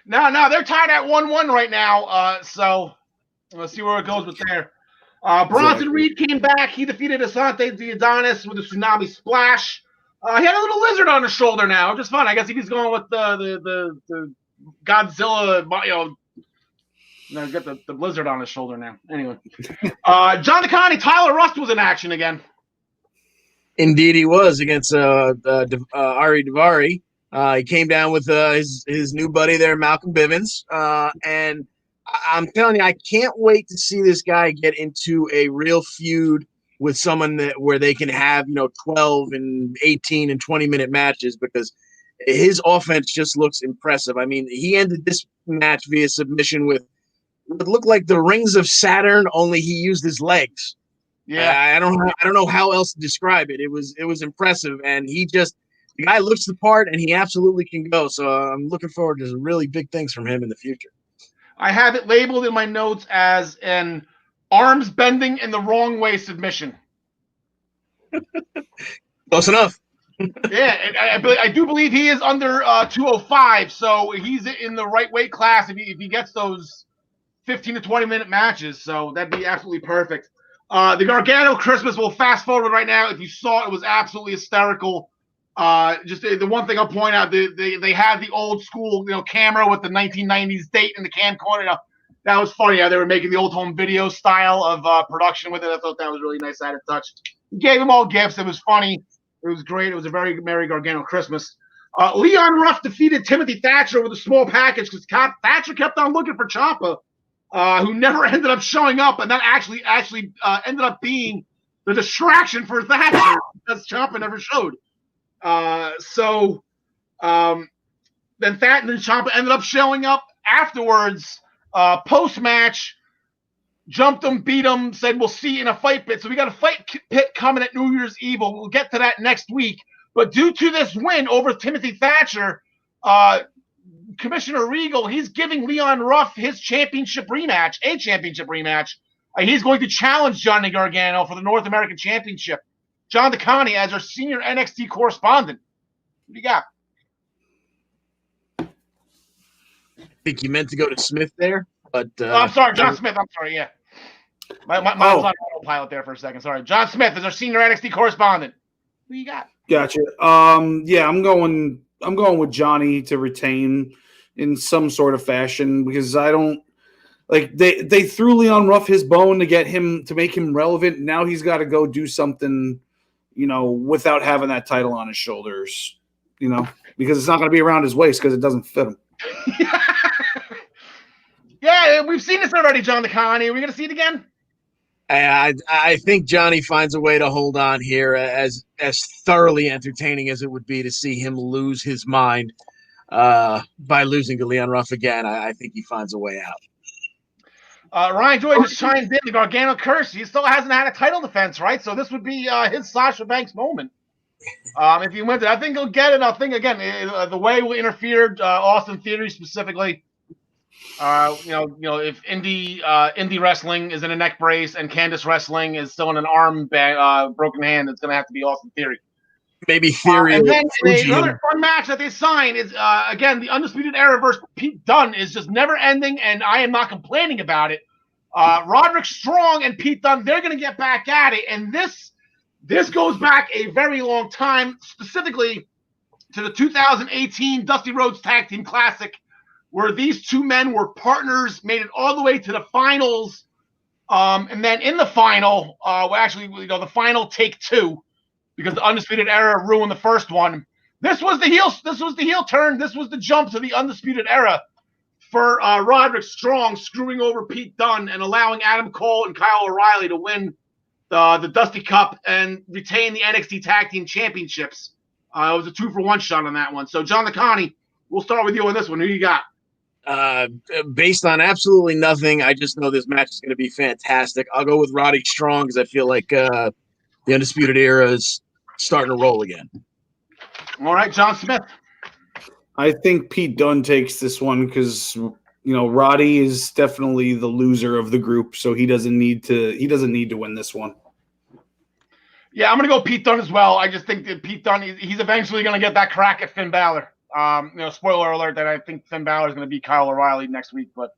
No, they're tied at 1-1 right now. So let's see where it goes with there. Bronson Reed came back. He defeated Asante Diodonis with a tsunami splash. He had a little lizard on his shoulder now. Just fun. I guess he's going with the Godzilla. No, got the blizzard on his shoulder now. Anyway, John DeConnie, Tyler Rust was in action again. Indeed, he was against Ari Daivari. He came down with his new buddy there, Malcolm Bivens, and I'm telling you, I can't wait to see this guy get into a real feud with someone where they can have 12 and 18 and 20-minute matches, because his offense just looks impressive. I mean, he ended this match via submission with what looked like the rings of Saturn, only he used his legs. Yeah, I don't know how else to describe it. It was impressive, and the guy looks the part, and he absolutely can go. So I'm looking forward to some really big things from him in the future. I have it labeled in my notes as an arms bending in the wrong way submission. Close enough. Yeah, I do believe he is under 205, so he's in the right weight class if he gets those 15 to 20-minute matches, so that'd be absolutely perfect. The Gargano Christmas, we'll fast forward right now. If you saw it, was absolutely hysterical. Just the one thing I'll point out, they had the old school camera with the 1990s date in the camcorder. That was funny. They were making the old home video style of production with it. I thought that was really nice added touch. He gave them all gifts. It was funny. It was great. It was a very Merry Gargano Christmas. Leon Ruff defeated Timothy Thatcher with a small package because Thatcher kept on looking for Ciampa, who never ended up showing up, and that actually ended up being the distraction for Thatcher because Ciampa never showed. Then Ciampa ended up showing up afterwards, post-match, jumped him, beat him, said we'll see you in a fight pit. So we got a fight pit coming at New Year's Eve. We'll get to that next week. But due to this win over Timothy Thatcher, Commissioner Regal, he's giving Leon Ruff his championship rematch. He's going to challenge Johnny Gargano for the North American Championship. John DeConnie as our senior NXT correspondent. What do you got? I think you meant to go to Smith there, but I'm sorry, John Smith. I'm sorry, yeah. My was on autopilot there for a second. Sorry. John Smith is our senior NXT correspondent. What do you got? Gotcha. Yeah, I'm going with Johnny to retain in some sort of fashion because I don't like they threw Leon Ruff his bone to make him relevant. Now he's got to go do something, without having that title on his shoulders, because it's not going to be around his waist because it doesn't fit him. Yeah, we've seen this already, John DeConnie. Are we going to see it again? I think Johnny finds a way to hold on here, as thoroughly entertaining as it would be to see him lose his mind by losing to Leon Ruff again. I think he finds a way out. Ryan Joy just chimed in. The Gargano curse. He still hasn't had a title defense, right? So this would be his Sasha Banks moment. If he wins it, I think he'll get it. I think again the way we interfered, Austin Theory specifically. If indie wrestling is in a neck brace and Candice wrestling is still in an arm broken hand, it's going to have to be Austin Theory. Maybe Theory. And then another fun match that they signed is again the Undisputed Era versus Pete Dunne is just never ending, and I am not complaining about it. Roderick Strong and Pete Dunne, they're going to get back at it, and this goes back a very long time, specifically to the 2018 Dusty Rhodes Tag Team Classic, where these two men were partners, made it all the way to the finals, and then in the final, the final take two, because the Undisputed Era ruined the first one. This was the heel turn. This was the jump to the Undisputed Era for Roderick Strong screwing over Pete Dunne and allowing Adam Cole and Kyle O'Reilly to win the Dusty Cup and retain the NXT Tag Team Championships. It was a 2-for-1 shot on that one. So, John DeConnie, we'll start with you on this one. Who you got? Based on absolutely nothing, I just know this match is going to be fantastic. I'll go with Roddy Strong because I feel like the Undisputed Era is starting to roll again. All right, John Smith. I think Pete Dunne takes this one because Roddy is definitely the loser of the group, so he doesn't need to win this one. Yeah, I'm gonna go Pete Dunne as well. I just think that Pete Dunne, he's eventually gonna get that crack at Finn Balor. Spoiler alert that I think Finn Balor is gonna beat Kyle O'Reilly next week, but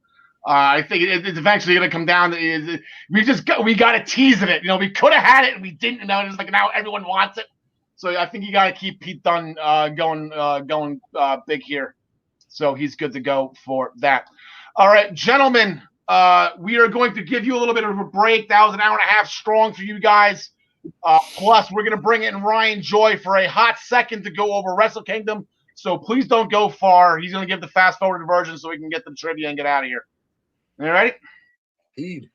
I think it's eventually gonna come down to we got a tease of it. We could have had it and we didn't, and now it's like now everyone wants it. So I think you got to keep Pete Dunne going big here. So he's good to go for that. All right, gentlemen, we are going to give you a little bit of a break. That was an hour and a half strong for you guys. Plus, we're going to bring in Ryan Joy for a hot second to go over Wrestle Kingdom. So please don't go far. He's going to give the fast-forwarded version so we can get the trivia and get out of here. All right? Indeed.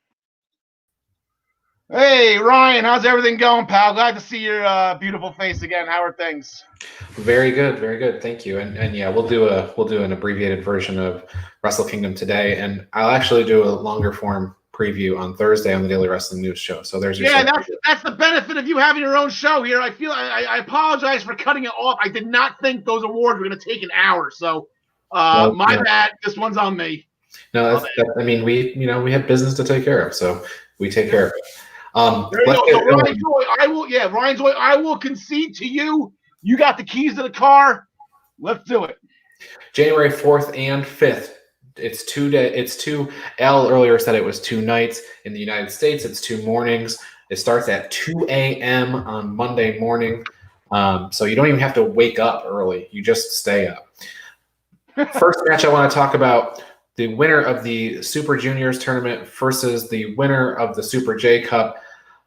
Hey, Ryan, how's everything going, pal? Glad to see your beautiful face again. How are things? Very good, very good. Thank you. And yeah, we'll do an abbreviated version of Wrestle Kingdom today, and I'll actually do a longer form preview on Thursday on the Daily Wrestling News Show. So there's your that's the benefit of you having your own show here. I apologize for cutting it off. I did not think those awards were going to take an hour, so my bad. This one's on me. No, we have business to take care of, so we take care of it. There you go. So Ryan Joy, I will concede to you. You got the keys to the car. Let's do it. January 4th and 5th. It's 2 days. It's 2. Al earlier said it was 2 nights. In the United States, it's 2 mornings. It starts at 2 a.m. on Monday morning. So you don't even have to wake up early. You just stay up. First match I want to talk about, the winner of the Super Juniors tournament versus the winner of the Super J Cup.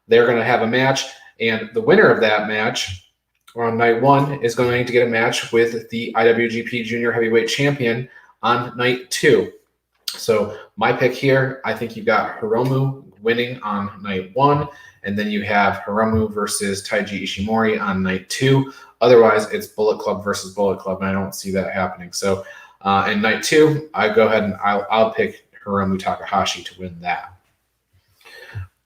They're going to have a match, and the winner of that match on night 1 is going to get a match with the IWGP Junior Heavyweight Champion on night 2. So my pick here, I think you've got Hiromu winning on night 1, and then you have Hiromu versus Taiji Ishimori on night 2. Otherwise, it's Bullet Club versus Bullet Club, and I don't see that happening. So in night 2, I go ahead and I'll pick Hiromu Takahashi to win that.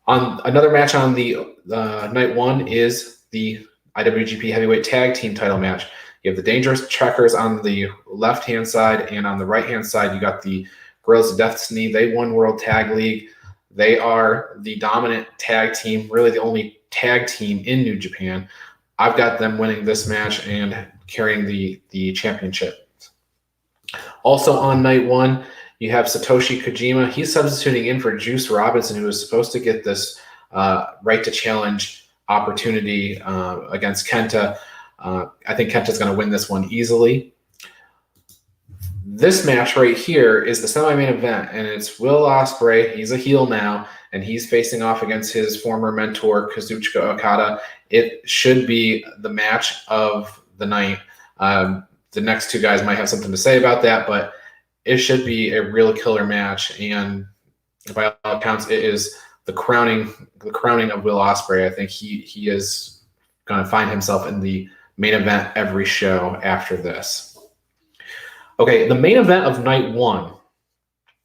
On another match on the night 1 is the IWGP Heavyweight Tag Team title match. You have the Dangerous Checkers on the left-hand side, and on the right-hand side, you got the Guerrillas of Destiny. They won World Tag League. They are the dominant tag team, really the only tag team in New Japan. I've got them winning this match and carrying the championship. Also on night one, you have Satoshi Kojima. He's substituting in for Juice Robinson, who was supposed to get this right to challenge opportunity against Kenta. I think Kenta's going to win this one easily. This match right here is the semi-main event, and it's Will Ospreay. He's a heel now, and he's facing off against his former mentor, Kazuchika Okada. It should be the match of the night. The next two guys might have something to say about that, but it should be a real killer match. And by all accounts, it is the crowning of Will Ospreay. I think he is going to find himself in the main event every show after this. Okay, the main event of night one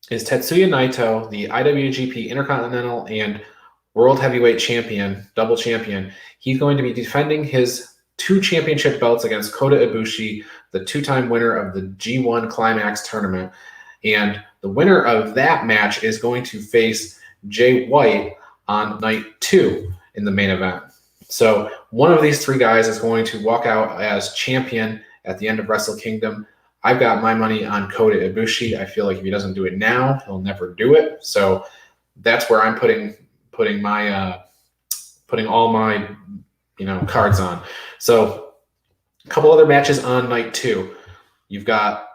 is Tetsuya Naito, the IWGP Intercontinental and World Heavyweight Champion, double champion. He's going to be defending his 2 championship belts against Kota Ibushi, the 2-time winner of the G1 Climax tournament. And the winner of that match is going to face Jay White on night 2 in the main event. So one of these 3 guys is going to walk out as champion at the end of Wrestle Kingdom. I've got my money on Kota Ibushi. I feel like if he doesn't do it now, he'll never do it. So that's where I'm putting all my cards on. So a couple other matches on night 2. You've got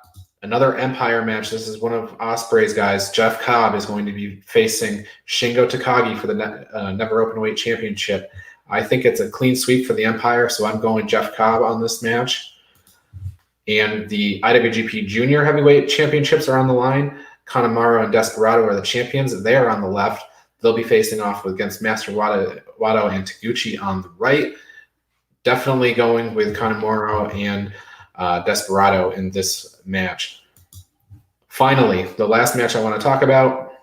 another Empire match. This is one of Ospreay's guys. Jeff Cobb is going to be facing Shingo Takagi for the Never Openweight Championship. I think it's a clean sweep for the Empire, so I'm going Jeff Cobb on this match. And the IWGP Junior Heavyweight Championships are on the line. Kanemaru and Desperado are the champions. They are on the left. They'll be facing off against Master Wato and Taguchi on the right. Definitely going with Kanemaru and Desperado in this match. Finally, the last match I want to talk about.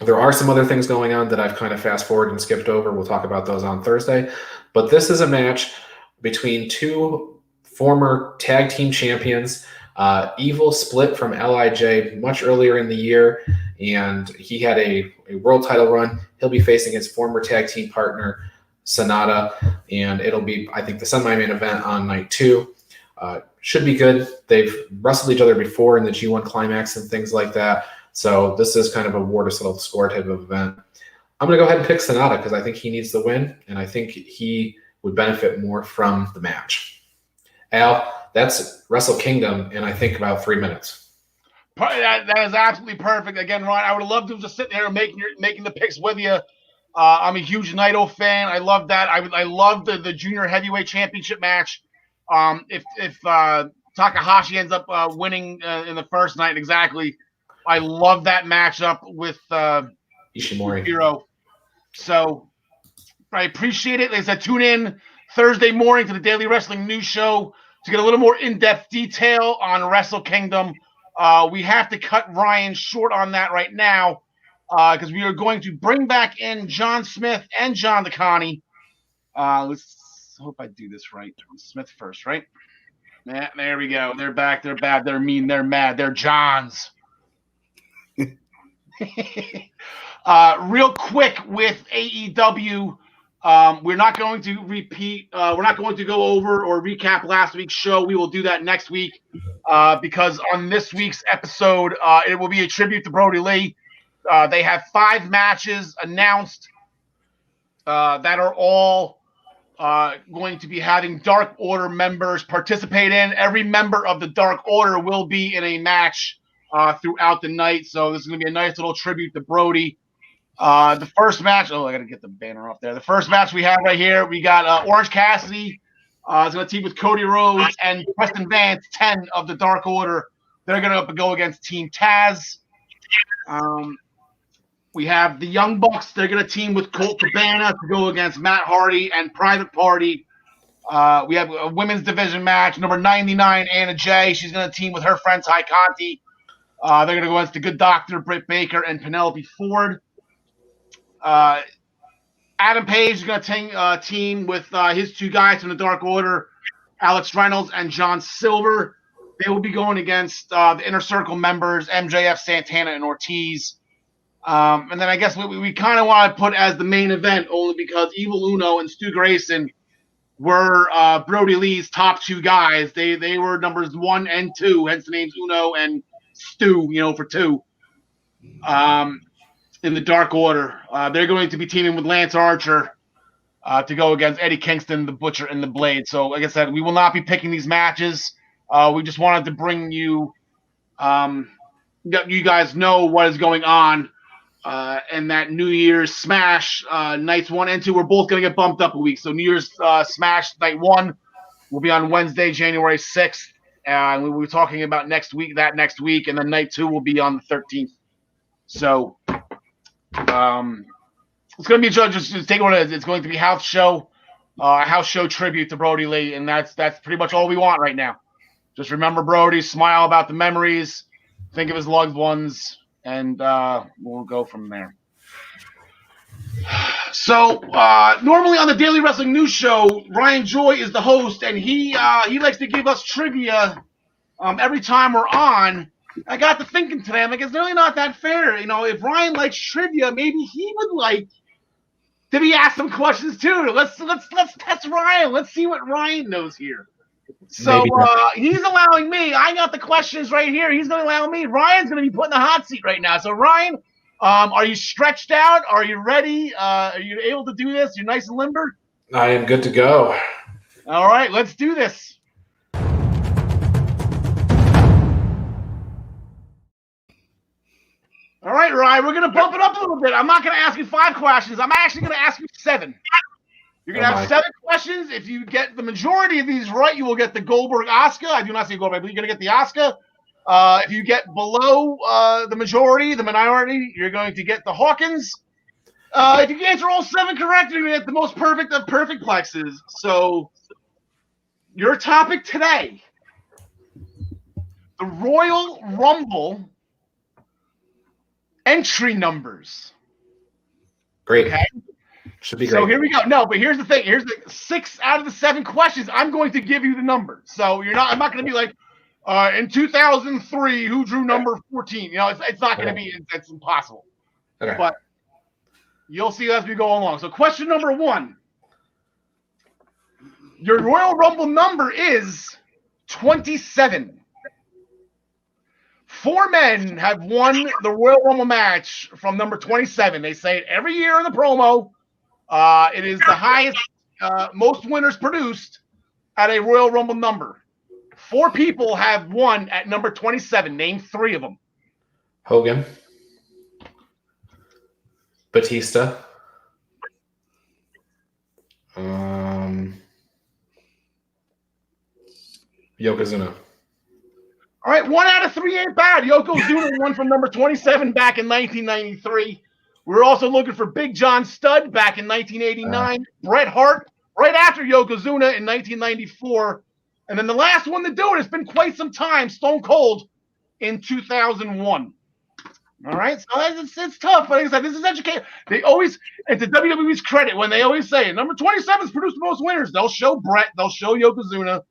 There are some other things going on that I've kind of fast forwarded and skipped over. We'll talk about those on Thursday. But this is a match between 2 former tag team champions. Evil split from LIJ much earlier in the year, and he had a world title run. He'll be facing his former tag team partner, Sonata, and it'll be, I think, the semi-main event on night 2. Should be good. They've wrestled each other before in the G1 Climax and things like that, so this is kind of a war to settle the score type of event. I'm going to go ahead and pick Sonata because I think he needs the win, and I think he would benefit more from the match. Al, that's Wrestle Kingdom in, I think, about 3 minutes. That is absolutely perfect. Again, Ron, I would have loved to just sit there and making the picks with you. I'm a huge Naito fan. I love that. I love the Junior Heavyweight Championship match. If Takahashi ends up winning in the first night, exactly, I love that matchup with Ishimori. Hero. So I appreciate it. Like I said, tune in Thursday morning to the Daily Wrestling News Show to get a little more in-depth detail on Wrestle Kingdom. We have to cut Ryan short on that right now because we are going to bring back in John Smith and John DeConnie. Let's hope I do this right. Smith first, right? Yeah, there we go. They're back. They're bad. They're mean. They're mad. They're Johns. Real quick with AEW. We're not going to repeat. We're not going to go over or recap last week's show. We will do that next week because on this week's episode, it will be a tribute to Brody Lee. They have 5 matches announced that are all going to be having Dark Order members participate in. Every member of the Dark Order will be in a match throughout the night. So this is going to be a nice little tribute to Brody. The first match, I got to get the banner off there. The first match we have right here, we got Orange Cassidy. Is going to team with Cody Rhodes and Preston Vance, 10 of the Dark Order. They're going to go against Team Taz. We have the Young Bucks. They're going to team with Colt Cabana to go against Matt Hardy and Private Party. We have a women's division match. Number 99, Anna Jay. She's going to team with her friend Ty Conti. They're going to go against the Good Doctor, Britt Baker, and Penelope Ford. Adam Page is going to team with his 2 guys from the Dark Order, Alex Reynolds and John Silver. They will be going against the Inner Circle members, MJF, Santana, and Ortiz. And then I guess we kind of want to put as the main event only because Evil Uno and Stu Grayson were Brody Lee's top two guys. They were numbers 1 and 2, hence the names Uno and Stu, for 2. In the Dark Order. They're going to be teaming with Lance Archer to go against Eddie Kingston, the Butcher, and the Blade. So, like I said, we will not be picking these matches. We just wanted to bring you, you guys know what is going on. And that New Year's Smash nights 1 and 2, we're both going to get bumped up a week. So New Year's Smash night 1 will be on Wednesday, January 6th. And we will be talking about next week, and then night 2 will be on the 13th. So it's going to be just take what it is. It's going to be house show tribute to Brody Lee, and that's pretty much all we want right now. Just remember Brody, smile about the memories, think of his loved ones, and we'll go from there. So normally on the Daily Wrestling News Show, Ryan Joy is the host, and he likes to give us trivia every time we're on. I got to thinking today, I'm like, it's really not that fair. If Ryan likes trivia, maybe he would like to be asked some questions too. Let's test Ryan. Let's see what Ryan knows here. So he's allowing me. I got the questions right here. He's going to allow me. Ryan's going to be put in the hot seat right now. So Ryan, are you stretched out? Are you ready? Are you able to do this? You're nice and limber? I am good to go. All right, let's do this. All right, Ryan, we're going to bump it up a little bit. I'm not going to ask you 5 questions. I'm actually going to ask you 7. You're going to have 7 questions. If you get the majority of these right, you will get the Goldberg Asuka. I do not say Goldberg, but you're going to get the Asuka. If you get below the minority, you're going to get the Hawkins. If you answer all 7 correct, you're going to get the most perfect of perfect plexes. So your topic today, the Royal Rumble entry numbers. Great. Okay. Should be great. So here we go. No, but here's the thing. Here's the 6 out of the 7 questions. I'm going to give you the number. So I'm not going to be like, in 2003, who drew number 14? It's not going to be. It's impossible. Okay. But you'll see as we go along. So question number 1. Your Royal Rumble number is 27. 4 men have won the Royal Rumble match from number 27. They say it every year in the promo. It is the highest, most winners produced at a Royal Rumble number. 4 people have won at number 27. Name 3 of them. Hogan. Batista. Yokozuna. All right, 1 out of 3 ain't bad. Yokozuna won from number 27 back in 1993. We were also looking for Big John Studd back in 1989. Bret Hart right after Yokozuna in 1994. And then the last one to do it, it's been quite some time, Stone Cold in 2001. All right, so it's tough. But like I said, this is education. They always, it's the WWE's credit when they always say number 27's produced the most winners. They'll show Bret, they'll show Yokozuna.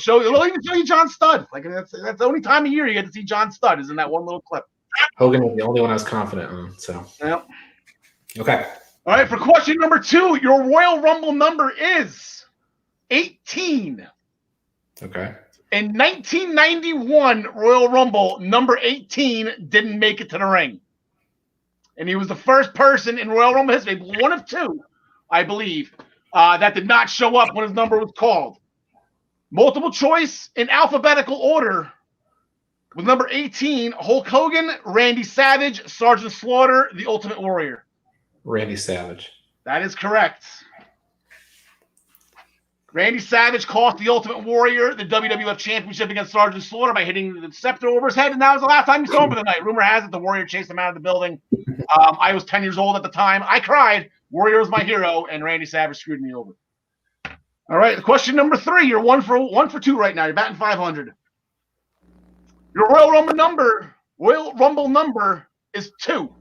They'll even show you John Studd. Like that's the only time of year you get to see John Studd is in that one little clip. Hogan was the only one I was confident on. So yep. Okay. All right, for question number 2, your Royal Rumble number is 18. Okay. In 1991 Royal Rumble, number 18 didn't make it to the ring. And he was the first person in Royal Rumble history, one of 2, I believe, that did not show up when his number was called. Multiple choice in alphabetical order with number 18, Hulk Hogan, Randy Savage, Sergeant Slaughter, The Ultimate Warrior. Randy Savage. That is correct. Randy Savage cost The Ultimate Warrior the WWF Championship against Sergeant Slaughter by hitting the scepter over his head, and that was the last time you saw him for the night. Rumor has it the Warrior chased him out of the building. I was 10 years old at the time. I cried. Warrior was my hero, and Randy Savage screwed me over. All right, question number 3. You're 1 for 2 right now. You're batting 500. Your Royal Rumble number is 2.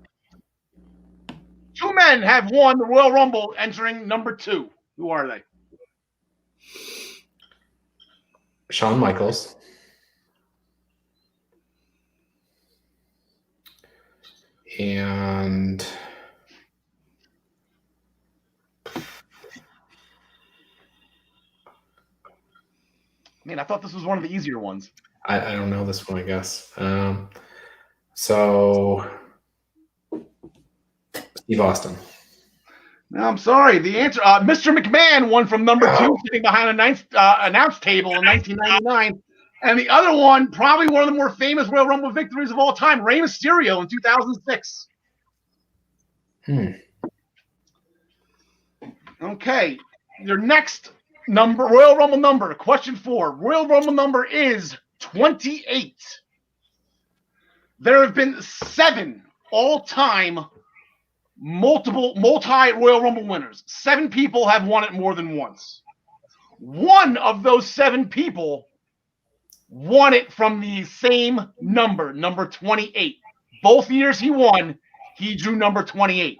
2 men have won the Royal Rumble entering number 2. Who are they? Shawn Michaels. And Man, I thought this was one of the easier ones. I don't know this one, I guess. So Steve Austin. No, I'm sorry. The answer, Mr. McMahon won from number 2, sitting behind a ninth announce table in 1999. And the other one, probably one of the more famous Royal Rumble victories of all time, Rey Mysterio in 2006. Okay, your next number, Royal Rumble number, question 4. Royal Rumble number is 28. There have been 7 all-time multi-Royal Rumble winners. 7 people have won it more than once. One of those 7 people won it from the same number, number 28. Both years he won, he drew number 28.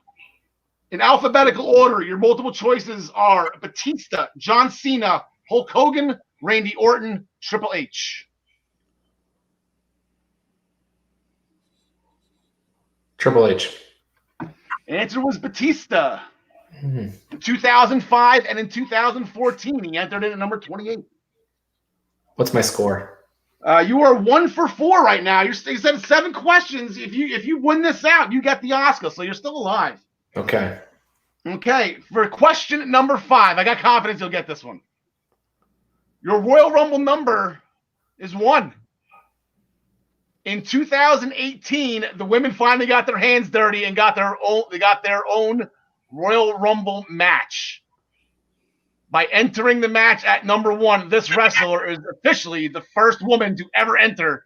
In alphabetical order, your multiple choices are Batista, John Cena, Hulk Hogan, Randy Orton, Triple H. Triple H. Answer was Batista. In 2005 and in 2014, he entered in at number 28. What's my score? You are 1 for 4 right now. You said 7 questions. If you win this out, you get the Oscar, so you're still alive. Okay. Okay, for question number 5, I got confidence you'll get this one. Your Royal Rumble number is 1. In 2018, the women finally got their hands dirty and got their own Royal Rumble match. By entering the match at number 1, this wrestler is officially the first woman to ever enter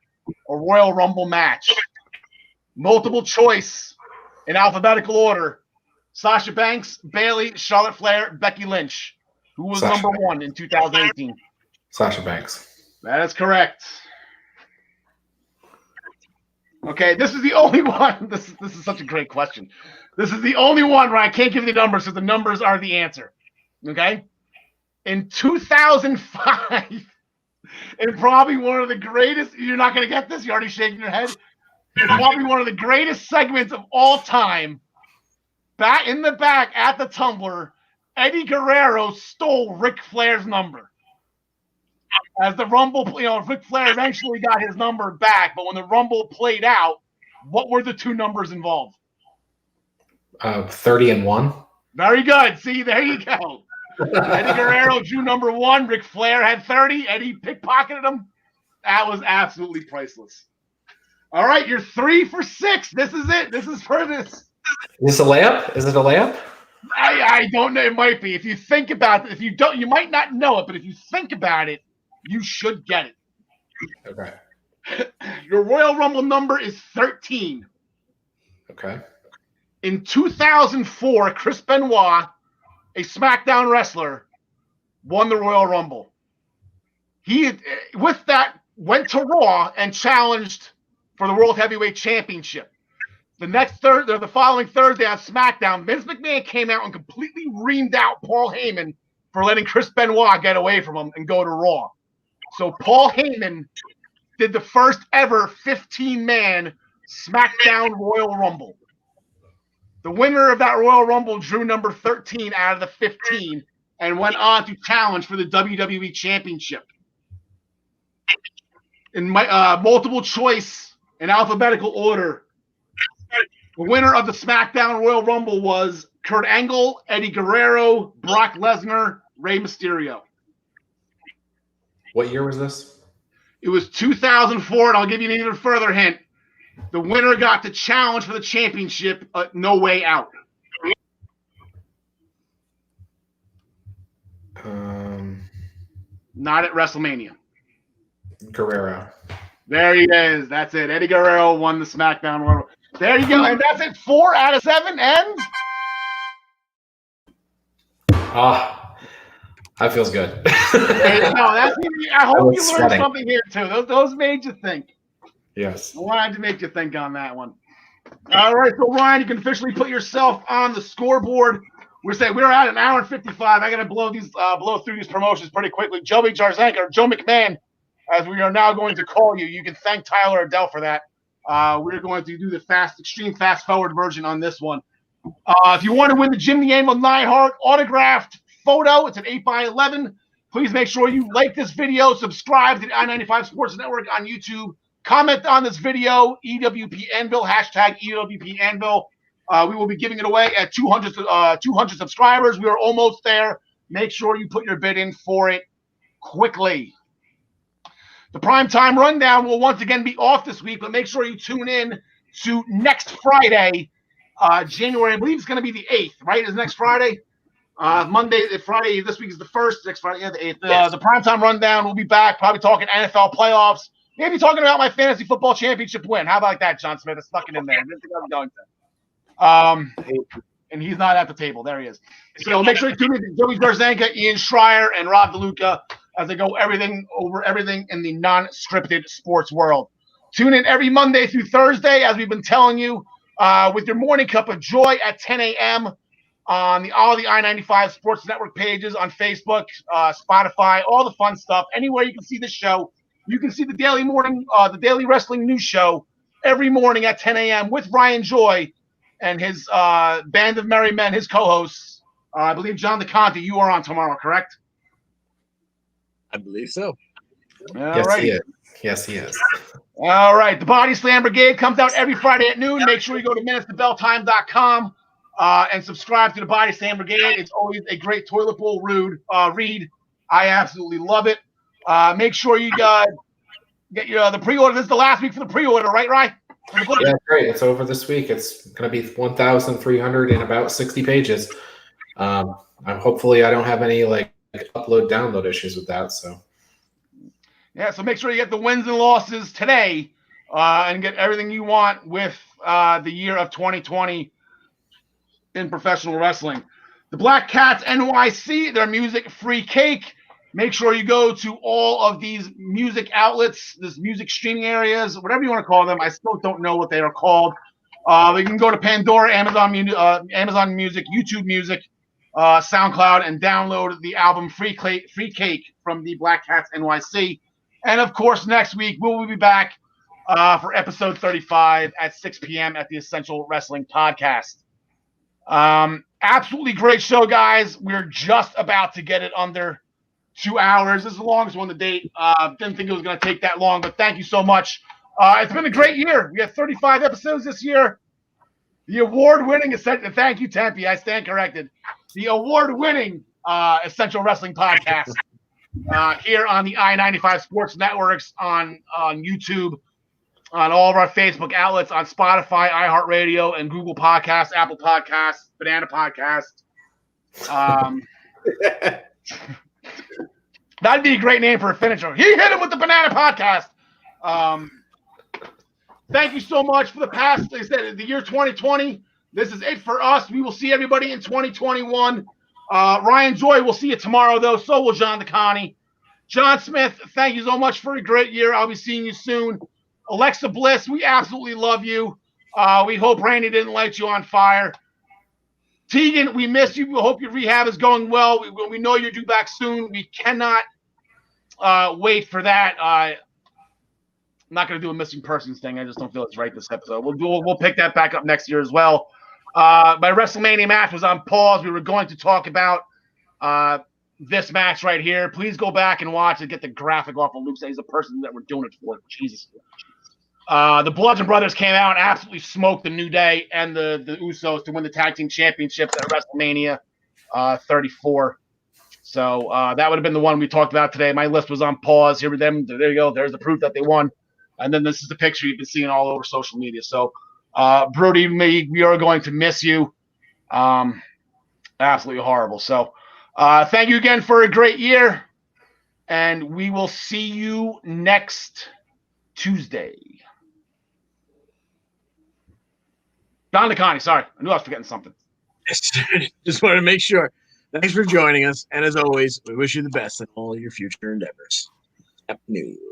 a Royal Rumble match. Multiple choice in alphabetical order. Sasha Banks, Bayley, Charlotte Flair, Becky Lynch. Who was number 1 in 2018? Sasha Banks. That is correct. Okay, this is the only one. This is such a great question. This is the only one where I can't give you the numbers, so the numbers are the answer. Okay? In 2005, and probably one of the greatest, you're not going to get this, you're already shaking your head. It's probably one of the greatest segments of all time. Back in the back at the Tumbler, Eddie Guerrero stole Ric Flair's number. As the Rumble, Ric Flair eventually got his number back, but when the Rumble played out, what were the 2 numbers involved? 30 and 1. Very good. See, there you go. Eddie Guerrero drew number 1. Ric Flair had 30. Eddie pickpocketed him. That was absolutely priceless. All right, you're 3 for 6. This is it. This is for this. Is this a layup? Is it a layup? I don't know. It might be. If you think about it, if you don't, you might not know it, but if you think about it, you should get it. Okay. Your Royal Rumble number is 13. Okay. In 2004, Chris Benoit, a SmackDown wrestler, won the Royal Rumble. He, with that, went to Raw and challenged for the World Heavyweight Championship. The following Thursday on SmackDown, Vince McMahon came out and completely reamed out Paul Heyman for letting Chris Benoit get away from him and go to Raw. So Paul Heyman did the first ever 15-man SmackDown Royal Rumble. The winner of that Royal Rumble drew number 13 out of the 15 and went on to challenge for the WWE Championship. In multiple choice in alphabetical order, the winner of the SmackDown Royal Rumble was Kurt Angle, Eddie Guerrero, Brock Lesnar, Rey Mysterio. What year was this? It was 2004, and I'll give you an even further hint. The winner got the challenge for the championship, No Way Out. Not at WrestleMania. Guerrero. There he is. That's it. Eddie Guerrero won the SmackDown Royal. There you go. And that's it. 4 out of 7 ends. That feels good. I hope you learned something here, too. Those made you think. Yes. I wanted to make you think on that one. All right, so Ryan, you can officially put yourself on the scoreboard. We're at an hour and 55. I got to blow through these promotions pretty quickly. Joey Jarzenka, or Joe McMahon, as we are now going to call you. You can thank Tyler Adele for that. We're going to do the extreme fast forward version on this one. If you want to win the Jim the Anvil Neidhart autographed photo, it's an 8x11. Please make sure you like this video, subscribe to the I-95 Sports Network on YouTube, comment on this video, EWP Anvil, hashtag EWP Anvil. We will be giving it away at 200 subscribers. We are almost there. Make sure you put your bid in for it quickly. The primetime rundown will once again be off this week, but make sure you tune in to next Friday, January, I believe it's going to be the 8th, right? Is next Friday? Friday, this week is the 1st, next Friday, yeah, the 8th. Yes. The primetime rundown will be back, probably talking NFL playoffs, maybe talking about my fantasy football championship win. How about that, John Smith? I stuck it in there. I didn't think I was going to. And he's not at the table. There he is. So make sure you tune in to Joey Garzenka, Ian Schreier, and Rob DeLuca as they go over everything in the non-scripted sports world. Tune in every Monday through Thursday, as we've been telling you, with your morning cup of joy at 10 a.m. on all the I-95 Sports Network pages on Facebook, Spotify, all the fun stuff. Anywhere you can see this show, you can see the daily wrestling news show every morning at 10 a.m. with Ryan Joy and his band of merry men, his co-hosts. I believe John DeConte, you are on tomorrow, correct? I believe so. Yes, he is. Yes, he is. All right. The Body Slam Brigade comes out every Friday at noon. Make sure you go to minutestobelltime.com and subscribe to the Body Slam Brigade. It's always a great toilet bowl read. I absolutely love it. Make sure you get the pre-order. This is the last week for the pre-order, right, Ryan? Yeah, great. It's over this week. It's going to be 1,300 and about 60 pages. Hopefully I don't have any upload-download issues with that. So so make sure you get the wins and losses today and get everything you want with the year of 2020 in professional wrestling. The Black Cats NYC, their music free cake. Make sure you go to all of these music outlets, this music streaming areas, whatever you want to call them. I still don't know what they are called. You can go to Pandora, Amazon Music, YouTube Music, SoundCloud, and download the album Free Cake from the Black Cats NYC. And, of course, next week we will be back for episode 35 at 6 p.m. at the Essential Wrestling Podcast. Absolutely great show, guys. We're just about to get it under 2 hours. This is the longest one to date. Didn't think it was going to take that long, but thank you so much. It's been a great year. We had 35 episodes this year. The award-winning thank you, Tempe. I stand corrected. The award-winning Essential Wrestling Podcast here on the I-95 Sports Networks, on YouTube, on all of our Facebook outlets, on Spotify, iHeartRadio, and Google Podcasts, Apple Podcasts, Banana Podcasts. That'd be a great name for a finisher. He hit him with the Banana Podcast. Thank you so much for the past, like I said, the year 2020. This is it for us. We will see everybody in 2021. Ryan Joy, we'll see you tomorrow, though. So will John DeConte. John Smith, thank you so much for a great year. I'll be seeing you soon. Alexa Bliss, we absolutely love you. We hope Randy didn't light you on fire. Tegan, we miss you. We hope your rehab is going well. We know you're due back soon. We cannot wait for that. I'm not going to do a missing persons thing. I just don't feel it's right this episode. We'll pick that back up next year as well. My WrestleMania match was on pause. We were going to talk about this match right here. Please go back and watch and get the graphic off of Luke. He's the person that we're doing it for. Jesus. The Bludgeon Brothers came out and absolutely smoked the New Day and the Usos to win the tag team championships at WrestleMania 34. So that would have been the one we talked about today. My list was on pause. Here with them. There you go. There's the proof that they won. And then this is the picture you've been seeing all over social media. So, Brody, we are going to miss you. Absolutely horrible. So, thank you again for a great year. And we will see you next Tuesday. Don DeConte, sorry. I knew I was forgetting something. Just wanted to make sure. Thanks for joining us. And as always, we wish you the best in all your future endeavors. Happy New Year.